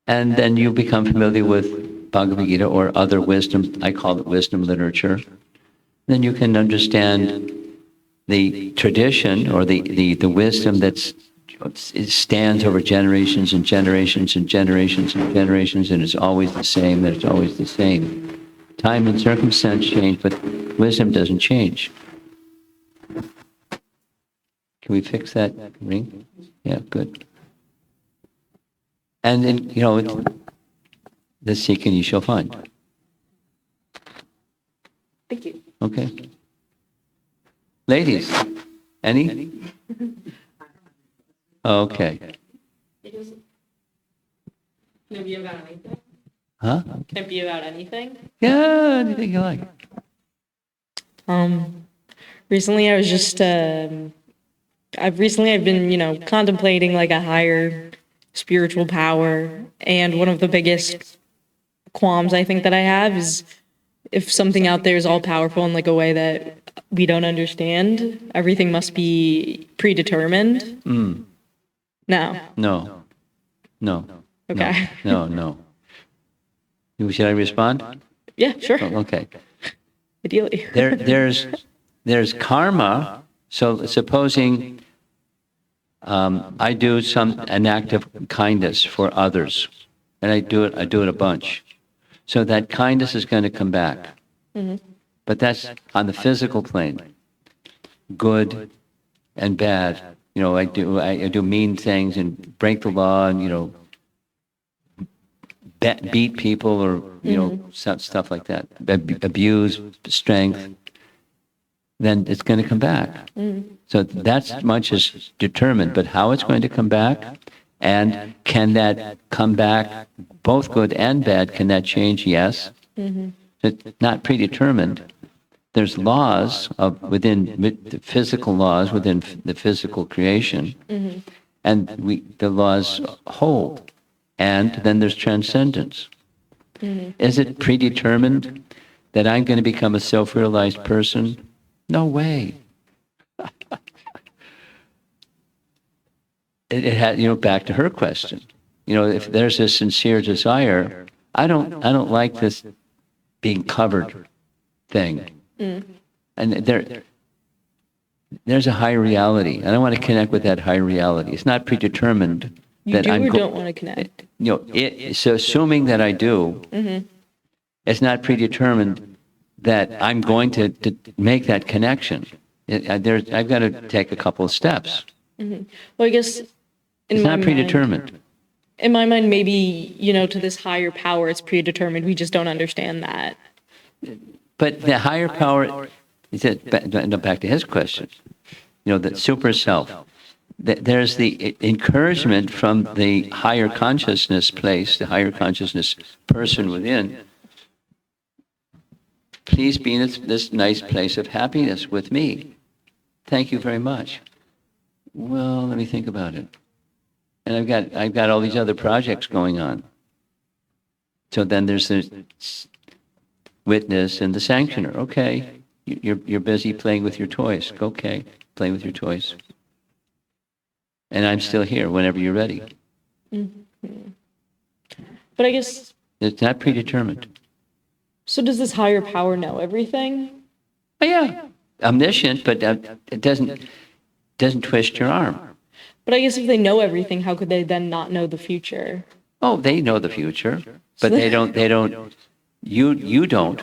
And then you become familiar with Bhagavad Gita or other wisdom, I call it wisdom literature. Then you can understand the tradition or the wisdom it stands over generations and generations and generations and generations, and it's always the same, and it's always the same. Time and circumstance change, but wisdom doesn't change. Can we fix that ring? Yeah, good. And then, the seeking you shall find. Thank you. Okay. Ladies, any? Okay. Can it be about anything? Huh? Can it be about anything? Yeah, anything you like. Recently I was just, I've been, contemplating like a higher spiritual power. And one of the biggest qualms I think that I have is if something out there is all powerful in like a way that we don't understand, everything must be predetermined. No. No. Okay. No. Should I respond? Yeah, sure. Oh, okay. Ideally. There's karma. So supposing I do an act of kindness for others, and I do it a bunch. So that kindness is going to come back. Mm-hmm. But that's on the physical plane. Good and bad. I do mean things and break the law and beat people or stuff like that. Abuse strength. Then it's going to come back. So that's much is determined. But how it's going to come back, and can that come back, both good and bad, can that change? Yes. It's not predetermined. There's laws within the physical laws within the physical creation, and the laws hold. And then there's transcendence. Is it predetermined that I'm going to become a self-realized person? No way. It had, back to her question. If there's a sincere desire, I don't like this being covered thing. And there's a high reality. And I want to connect with that high reality. It's not predetermined You do or don't want to connect? So assuming that I do, it's not predetermined that I'm going to make that connection. I've got to take a couple of steps. Well, I guess It's not predetermined. In my mind, maybe, to this higher power, it's predetermined. We just don't understand that. But the higher power, back to his question, the super self, there's the encouragement from the higher consciousness place, the higher consciousness person within. Please be in this nice place of happiness with me. Thank you very much. Well, let me think about it. And I've got all these other projects going on. So then there's the witness and the sanctioner. Okay, you're busy playing with your toys. Okay, play with your toys. And I'm still here whenever you're ready. But I guess... It's not predetermined. So does this higher power know everything? Oh, yeah, omniscient, but it doesn't twist your arm. But I guess if they know everything, how could they then not know the future? Oh, they know the future, but they don't, you don't.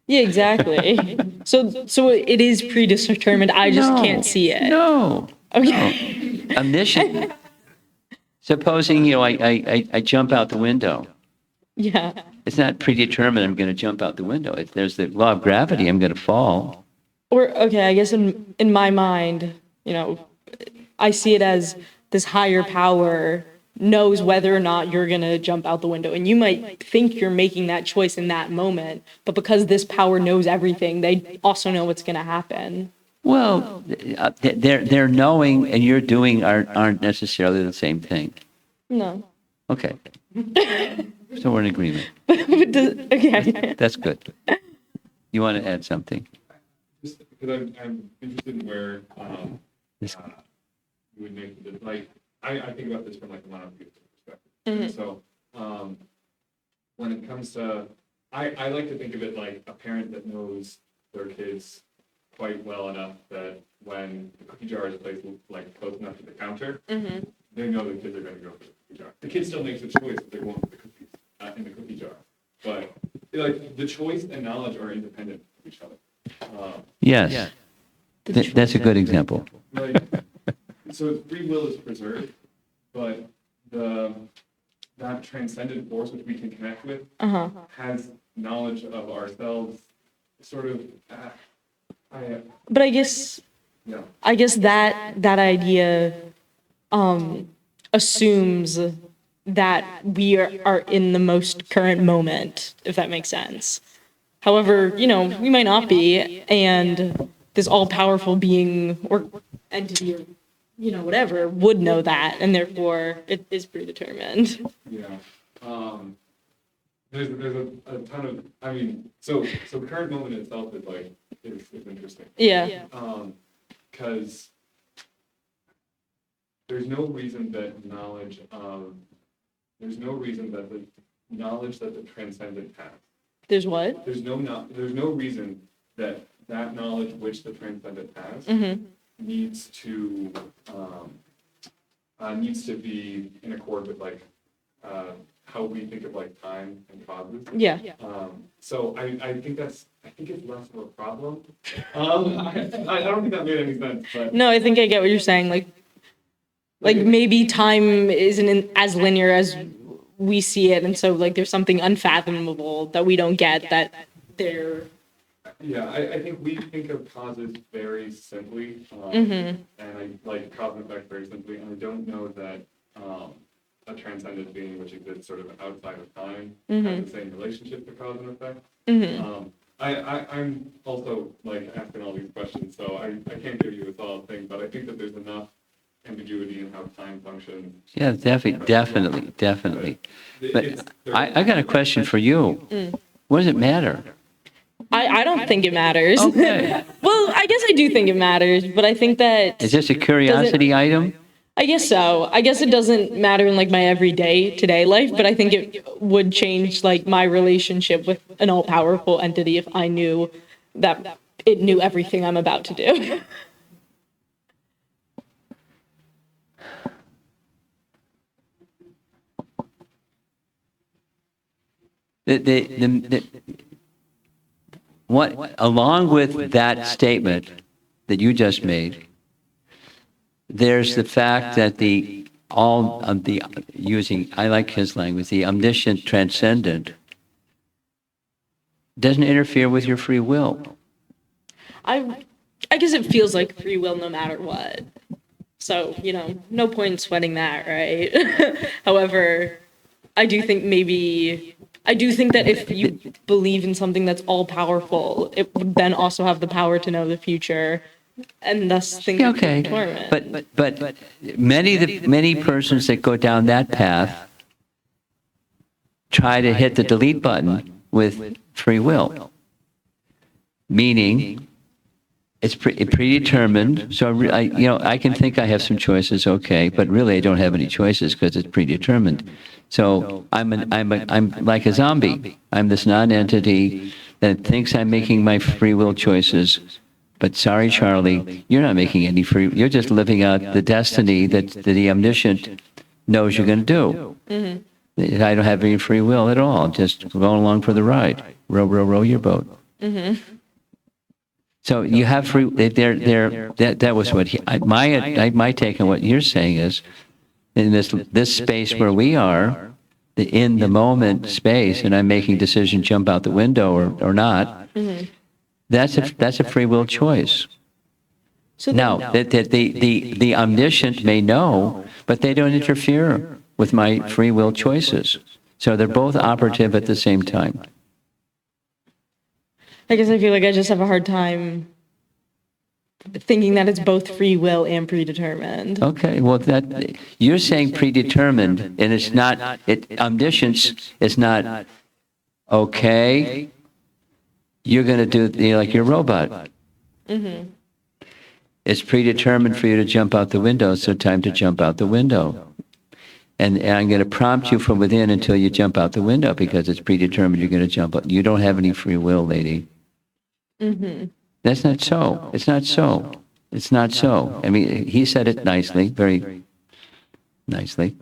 Yeah, exactly. So it is predetermined. I just No, can't see it. No. Okay. Omniscient. Supposing, I jump out the window. Yeah. It's not predetermined I'm going to jump out the window. If there's the law of gravity, I'm going to fall. Or okay, I guess in my mind, I see it as this higher power knows whether or not you're going to jump out the window. And you might think you're making that choice in that moment, but because this power knows everything, they also know what's going to happen. Well, they're knowing and you're doing aren't necessarily the same thing. No. Okay. So we're in agreement. Okay. That's good. You want to add something? Just because I'm interested in where This- you would make the, like, I think about this from like a monotheistic perspective. So when it comes to, I like to think of it like a parent that knows their kids quite well enough that when the cookie jar is placed like close enough to the counter, they know the kids are going to go for the cookie jar. The kid still makes a choice if they want the cookies in the cookie jar, but like the choice and knowledge are independent of each other. Yes. That's a good example. Like, so free will is preserved, but that transcendent force which we can connect with has knowledge of ourselves. Sort of. But I guess Yeah. that idea assumes that we are in the most current moment, if that makes sense. However, we might not be, and this all-powerful being or entity or whatever would know that, and therefore it is predetermined. Yeah. There's a ton of, I mean, so current moment itself is like is interesting. Yeah. Because there's no reason that the knowledge that the transcendent has. There's what? There's no reason that knowledge which the transcendent has needs to be in accord with like how we think of like time and causes. Yeah. So I think it's less of a problem. I don't think that made any sense, but No, I think I get what you're saying. Like maybe time isn't as linear as we see it, and so like there's something unfathomable that we don't get that they're. yeah, I think we think of causes very simply, and I like cause and effect very simply, and I don't know that a transcendent being which exists sort of outside of time has the same relationship to cause and effect. I'm also like asking all these questions, so I can't give you a solid thing, but I think that there's enough ambiguity in how time functions. Yeah, definitely. But I got a question for you. What does it matter? I don't think it matters. Okay. Well, I guess I do think it matters, but I think that Is this a curiosity item? I guess so. I guess it doesn't matter in like my everyday today life, but I think it would change like my relationship with an all-powerful entity if I knew that it knew everything I'm about to do. What along with that statement that you just made, there's the fact that I like his language, the omniscient transcendent doesn't interfere with your free will. I guess it feels like free will no matter what. So, no point in sweating that, right? However, I do think that if you believe in something that's all powerful, it would then also have the power to know the future, and thus things Yeah, are okay, predetermined. but many persons that go down that path try to hit the delete button with free will, meaning it's predetermined. So I can think I have some choices, okay, but really I don't have any choices because it's predetermined. So I'm like a zombie. I'm this non-entity that thinks I'm making my free will choices. But sorry, Charlie, you're not making any free. You're just living out the destiny that the omniscient knows you're going to do. I don't have any free will at all. Just going along for the ride. Row, row, row your boat. So you have free. That was what my take on what you're saying is, in this space where we are, in the moment space, and I'm making decision jump out the window or not. That's a free will choice. So Now, the omniscient may know, but they don't interfere with my free will choices. So they're both operative at the same time. I guess I feel like I just have a hard time thinking that it's both free will and predetermined. Okay, well, you're saying predetermined, and it's not. Omniscience is not. Okay, you're going to do like your robot. It's predetermined for you to jump out the window, so time to jump out the window. And I'm going to prompt you from within until you jump out the window because it's predetermined you're going to jump out. You don't have any free will, lady. That's not so. It's not so. It's not so. I mean, he said it nicely, very nicely,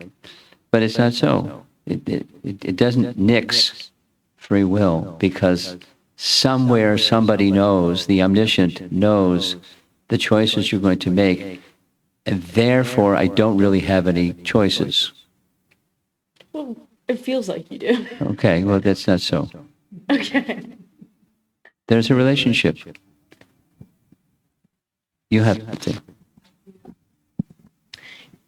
but it's not so. It doesn't nix free will because somewhere somebody knows, the omniscient knows the choices you're going to make, and therefore I don't really have any choices. Well, it feels like you do. Okay, well, that's not so. Okay. There's a relationship. You have to.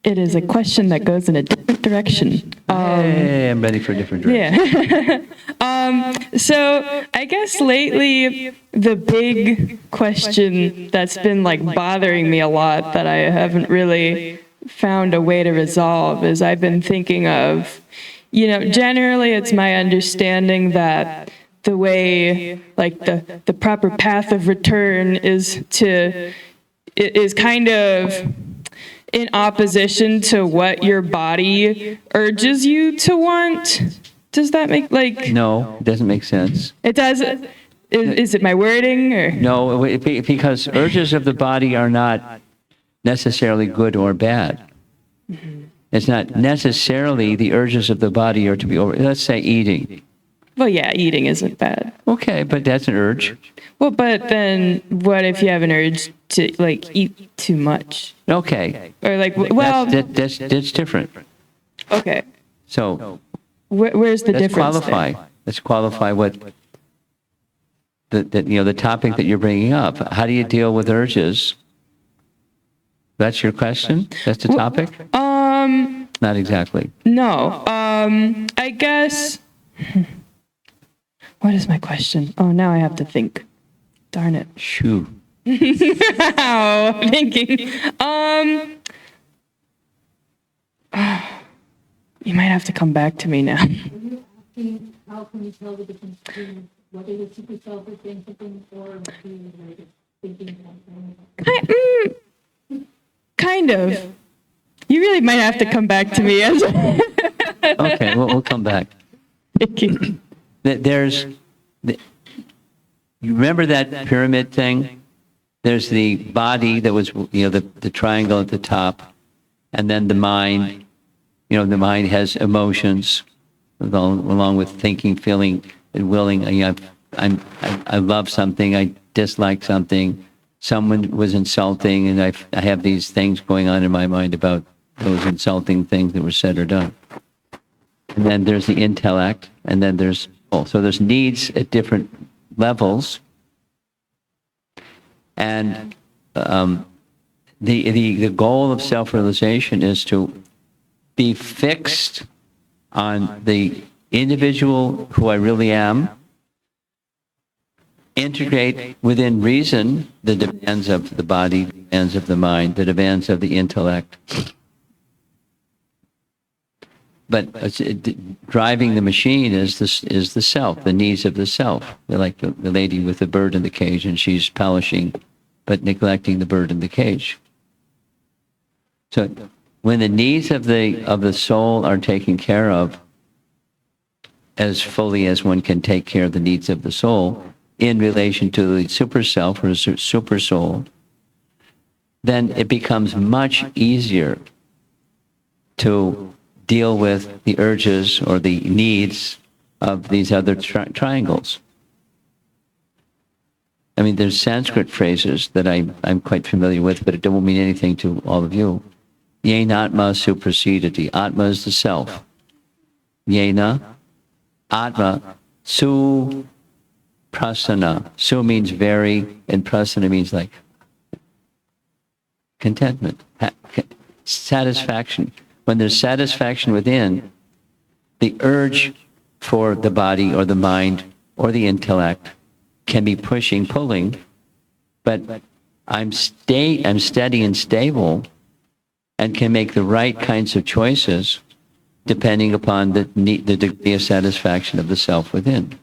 It is a question that goes in a different direction. Hey, I'm ready for a different direction. Yeah. So I guess lately the big question that's been like bothering me a lot that I haven't really found a way to resolve is I've been thinking of, generally it's my understanding that the way, like the proper path of return is kind of in opposition to what your body urges you to want. Does that make No, it doesn't make sense. It does. Is it my wording or? No, because urges of the body are not necessarily good or bad. It's not necessarily the urges of the body are to be over. Let's say eating. Well, yeah, eating isn't bad. Okay, but that's an urge. Well, but then what if you have an urge to eat too much? Okay. Or That's different. Okay. So Where's the let's difference? qualify. Let's qualify what the topic that you're bringing up. How do you deal with urges? That's your question? That's the topic? Not exactly. No. I guess. What is my question? Oh, now I have to think. Darn it. Shoo. Wow, thinking. You might have to come back to me now. How can you tell the difference between what is a super self is saying something or thinking something? Kind of. You really might have to come back to me. Okay, we'll come back. Thank you. You remember that pyramid thing? There's the body that was, the triangle at the top, and then the mind. The mind has emotions, along with thinking, feeling, and willing. I love something. I dislike something. Someone was insulting, and I have these things going on in my mind about those insulting things that were said or done. And then there's the intellect, and then there's so there's needs at different levels. And the goal of self-realization is to be fixed on the individual who I really am, integrate within reason the demands of the body, the demands of the mind, the demands of the intellect. But driving the machine is the self, the needs of the self. They're like the lady with the bird in the cage, and she's polishing, but neglecting the bird in the cage. So when the needs of the soul are taken care of as fully as one can take care of the needs of the soul in relation to the super self or super soul, then it becomes much easier to deal with the urges or the needs of these other triangles. I mean, there's Sanskrit phrases that I'm quite familiar with, but it don't mean anything to all of you. Yen Atma suprasidati. Atma is the self. Yena Atma su prasana. Su means very, and prasana means like contentment, satisfaction. When there's satisfaction within, the urge for the body or the mind or the intellect can be pushing, pulling, but I'm steady and stable and can make the right kinds of choices depending upon the degree of satisfaction of the self within.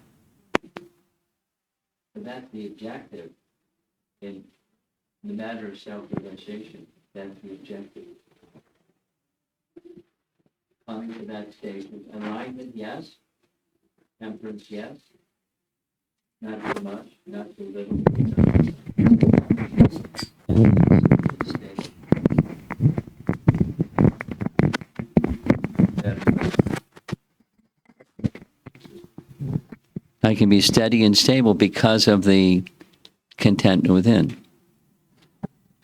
But that's the objective in the matter of self-realization. That's the objective. Coming to that stage of enlightenment, yes. Temperance, yes. Not too much, not too little. I can be steady and stable because of the contentment within.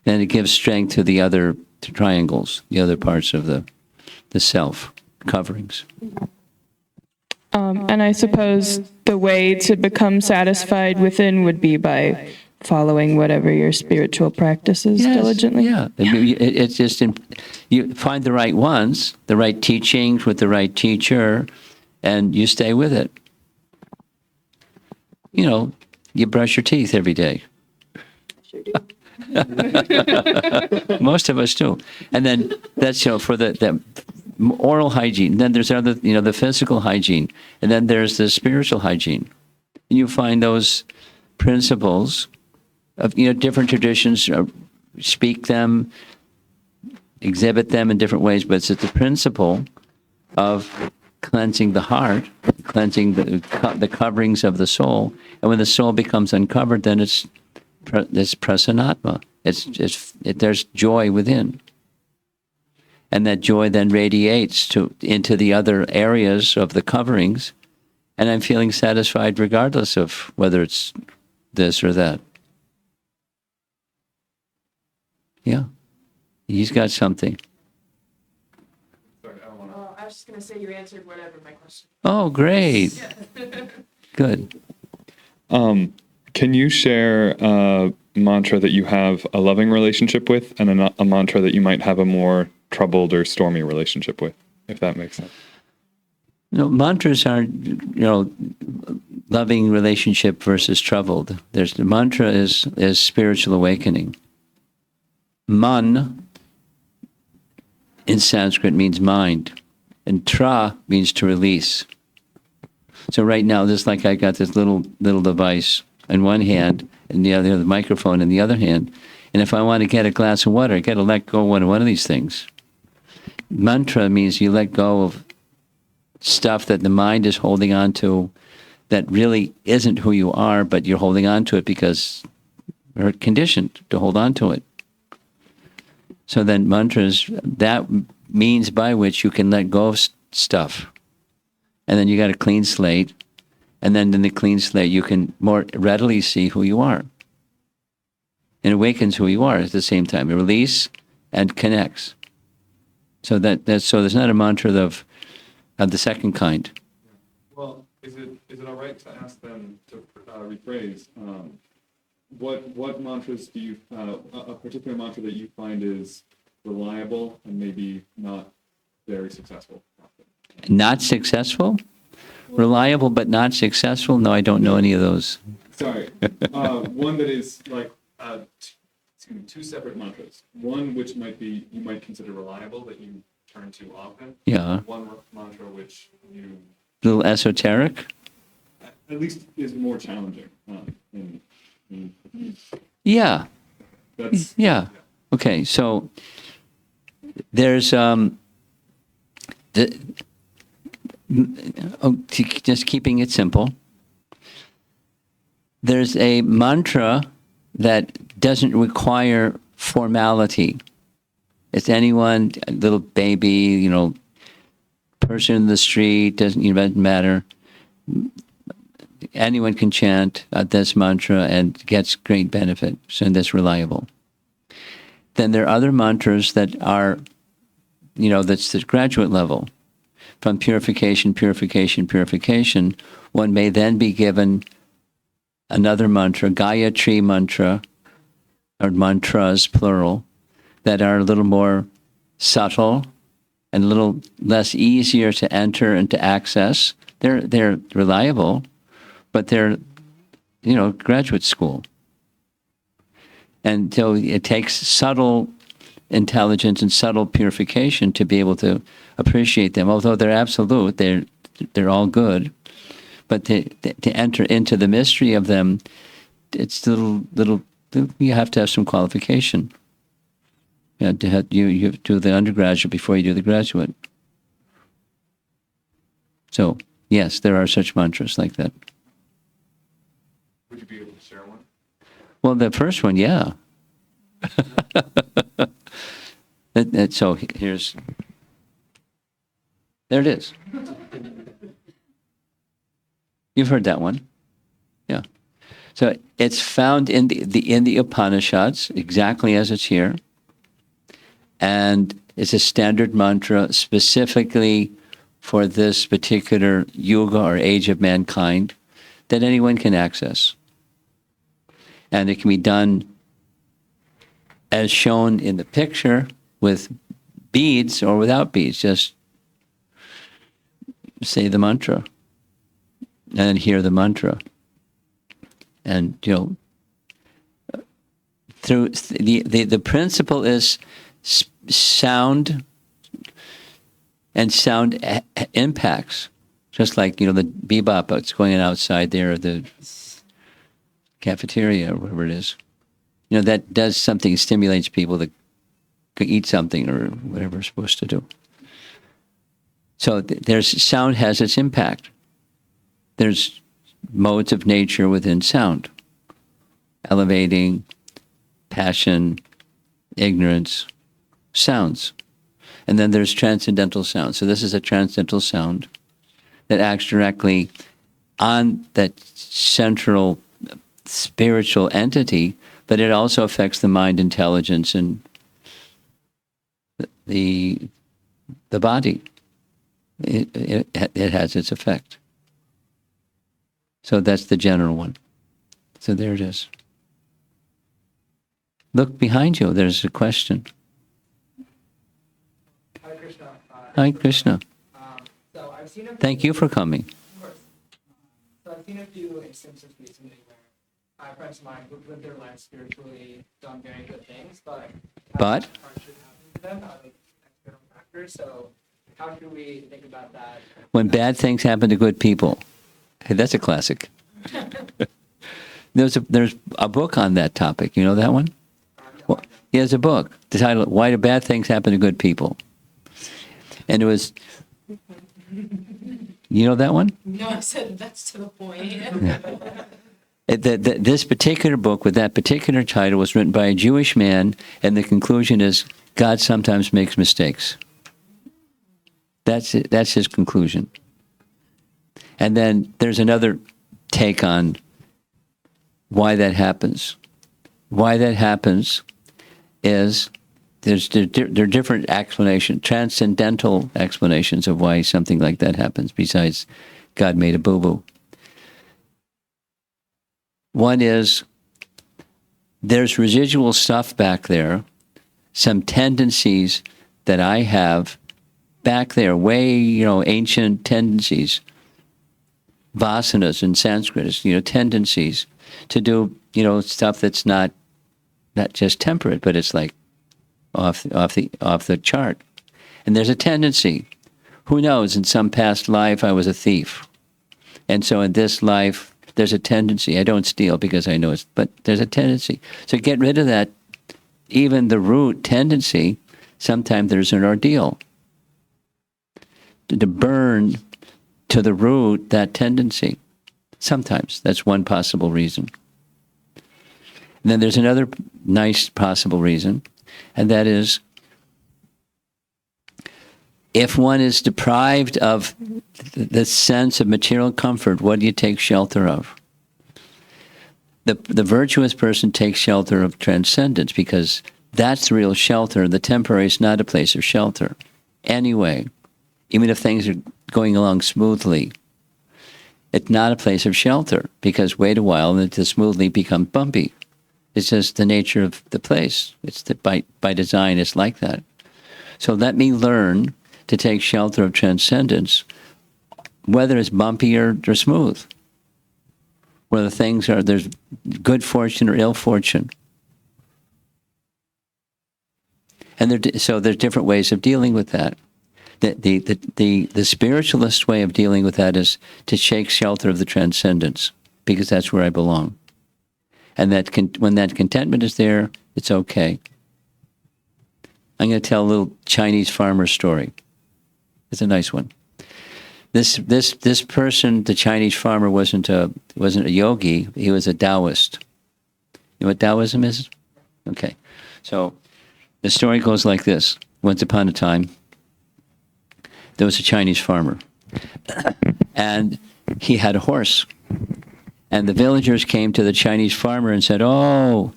Then it gives strength to the other triangles, the other parts of the self coverings. And I suppose the way to become satisfied within would be by following whatever your spiritual practice is diligently. Yeah, it's just you find the right ones, the right teachings with the right teacher, and you stay with it. You know, you brush your teeth every day. Sure do. Most of us do. And then that's, for the oral hygiene. Then there's other, the physical hygiene. And then there's the spiritual hygiene. And you find those principles of, different traditions speak them, exhibit them in different ways, but it's the principle of cleansing the heart, cleansing the coverings of the soul. And when the soul becomes uncovered, then it's prasanatma. There's joy within. And that joy then radiates into the other areas of the coverings. And I'm feeling satisfied regardless of whether it's this or that. Yeah. He's got something. I was just going to say you answered whatever my question. Oh, great. Good. Can you share a mantra that you have a loving relationship with and a mantra that you might have a more troubled or stormy relationship with, if that makes sense? Mantras are, loving relationship versus troubled. The mantra is spiritual awakening. Man in Sanskrit means mind, and tra means to release. So right now, I got this little device in one hand, and the other, the microphone in the other hand. And if I want to get a glass of water, I got to let go of one of these things. Mantra means you let go of stuff that the mind is holding on to that really isn't who you are, but you're holding on to it because you're conditioned to hold on to it. So then mantras, that means by which you can let go of stuff. And then you got a clean slate. And then in the clean slate, you can more readily see who you are. And awakens who you are at the same time. It releases and connects. So so there's not a mantra of the second kind. Well, is it all right to ask them to rephrase? What mantras do you a particular mantra that you find is reliable and maybe not very successful? Not successful? Reliable but not successful? No, I don't know any of those. Sorry. One that is like two separate mantras. One which you might consider reliable that you turn to often. Yeah. One mantra which you A little esoteric? at least is more challenging. Yeah. That's Yeah. Okay, so there's just keeping it simple. There's a mantra that doesn't require formality. It's anyone, a little baby, person in the street, doesn't matter. Anyone can chant this mantra and gets great benefit, and that's reliable. Then there are other mantras that are, that's the graduate level. From purification, purification, purification, one may then be given another mantra, Gayatri mantra, or mantras, plural, that are a little more subtle and a little less easier to enter and to access. They're reliable, but they're, graduate school. And so it takes subtle intelligence and subtle purification to be able to appreciate them. Although they're absolute, they're all good. But to enter into the mystery of them, it's little. You have to have some qualification. You do the undergraduate before you do the graduate. So yes, there are such mantras like that. Would you be able to share one? Well, the first one, yeah. So there it is. You've heard that one, yeah. So it's found in the Upanishads exactly as it's here, and it's a standard mantra specifically for this particular yuga or age of mankind that anyone can access, and it can be done as shown in the picture with beads or without beads. Just say the mantra and hear the mantra. And, through the principle is sound, and sound impacts. Just like, the bebop that's going on outside there, or the cafeteria, or whatever it is. That does something, stimulates people to eat something or whatever it's supposed to do. So there's sound has its impact. There's modes of nature within sound. Elevating, passion, ignorance, sounds. And then there's transcendental sound. So this is a transcendental sound that acts directly on that central spiritual entity, but it also affects the mind, intelligence, and the body. It has its effect. So that's the general one. So there it is. Look behind you. There's a question. Hare Krishna. Hi, Krishna. So I've seen a few, Thank you for coming. of course. So I've seen a few instances recently where friends of mine who've lived their life spiritually, done very good things, but But? hardship happened to them out of external factors. So how should we think about that? When bad things happen to good people. Hey, that's a classic. There's a book on that topic. You know that one? Well, yeah, there's a book. The title, Why Do Bad Things Happen to Good People? And it was, you know that one? No, I said that's to the point. This particular book with that particular title was written by a Jewish man, and the conclusion is God sometimes makes mistakes. That's it. That's his conclusion. And then there's another take on why that happens. Why that happens is there are different explanations, transcendental explanations of why something like that happens, besides God made a boo-boo. One is there's residual stuff back there, some tendencies that I have back there, way, ancient tendencies, vasanas in Sanskrit is, tendencies to do, stuff that's not just temperate, but it's like off the chart. And there's a tendency. Who knows? In some past life, I was a thief, and so in this life, there's a tendency. I don't steal because I know it's, but there's a tendency. So get rid of that. Even the root tendency. Sometimes there's an ordeal to burn to the root that tendency. Sometimes that's one possible reason. And then there's another nice possible reason, and that is if one is deprived of the sense of material comfort, what do you take shelter of? The virtuous person takes shelter of transcendence, because that's the real shelter. The temporary is not a place of shelter. Anyway, even if things are going along smoothly, it's not a place of shelter, because wait a while and the smoothly become bumpy. It's just the nature of the place. It's by design, it's like that. So let me learn to take shelter of transcendence, whether it's bumpy or smooth, whether things are, there's good fortune or ill fortune. And so there's different ways of dealing with that. The spiritualist way of dealing with that is to take shelter of the transcendence, because that's where I belong. And when that contentment is there, it's okay. I'm going to tell a little Chinese farmer story. It's a nice one. This person, the Chinese farmer, wasn't a yogi. He was a Taoist. You know what Taoism is? Okay. So the story goes like this. Once upon a time, there was a Chinese farmer, and he had a horse. And the villagers came to the Chinese farmer and said, "Oh,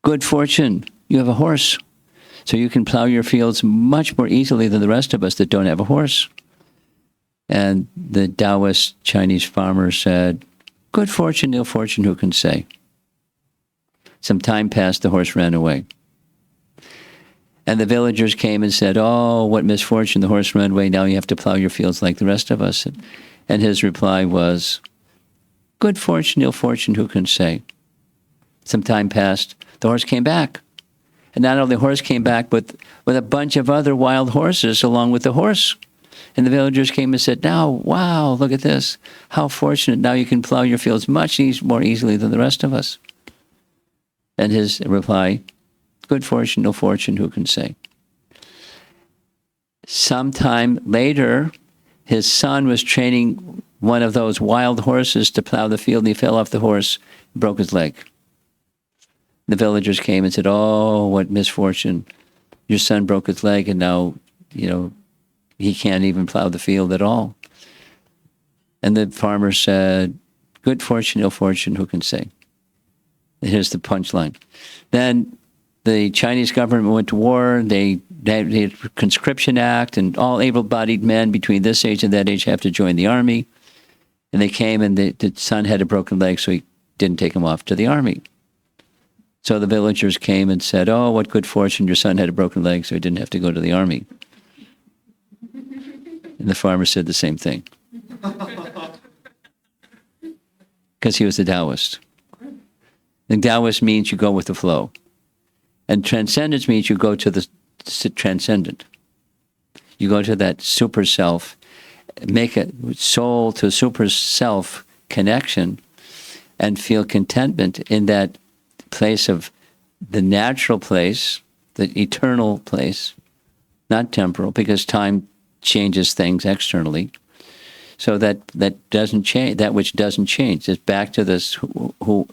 good fortune, you have a horse. So you can plow your fields much more easily than the rest of us that don't have a horse." And the Taoist Chinese farmer said, "Good fortune, ill fortune, who can say?" Some time passed, the horse ran away. And the villagers came and said, "Oh, what misfortune, the horse ran away, now you have to plow your fields like the rest of us." And his reply was, "Good fortune, ill fortune, who can say?" Some time passed, the horse came back. And not only the horse came back, but with a bunch of other wild horses along with the horse. And the villagers came and said, "Now, wow, look at this. How fortunate. Now you can plow your fields much more easily than the rest of us." And his reply, "Good fortune, ill fortune, who can say?" Sometime later, his son was training one of those wild horses to plow the field, and he fell off the horse, broke his leg. The villagers came and said, "Oh, what misfortune. Your son broke his leg, and now, he can't even plow the field at all." And the farmer said, "Good fortune, ill fortune, who can say?" And here's the punchline. Then the Chinese government went to war. They had a conscription act, and all able-bodied men between this age and that age have to join the army. And they came, and the son had a broken leg, so he didn't take him off to the army. So the villagers came and said, "Oh, what good fortune, your son had a broken leg, so he didn't have to go to the army." And the farmer said the same thing. Because he was a Taoist. The Taoist means you go with the flow. And transcendence means you go to the transcendent. You go to that super self, make a soul to super self connection, and feel contentment in that place of the natural place, the eternal place, not temporal, because time changes things externally. So that doesn't change, that which doesn't change. It's back to this who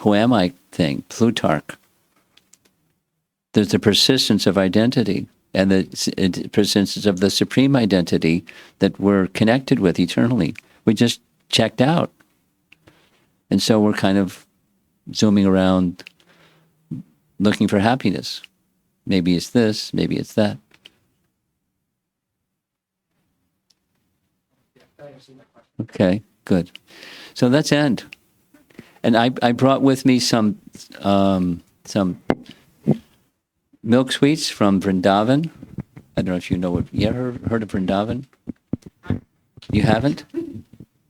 am I thing, Plutarch. There's the persistence of identity and the persistence of the supreme identity that we're connected with eternally. We just checked out. And so we're kind of zooming around looking for happiness. Maybe it's this, maybe it's that. Okay, good. So let's end. And I brought with me some milk sweets from Vrindavan. I don't know if you know you ever heard of Vrindavan? You haven't?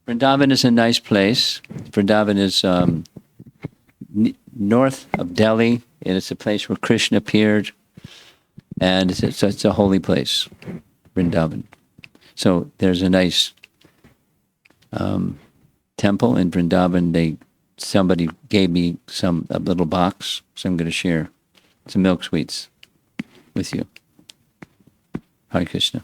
Vrindavan is a nice place. Vrindavan is north of Delhi, and it's a place where Krishna appeared, and it's a holy place, Vrindavan. So there's a nice temple in Vrindavan. Somebody gave me a little box, so I'm going to share some milk sweets with you. Hare Krishna.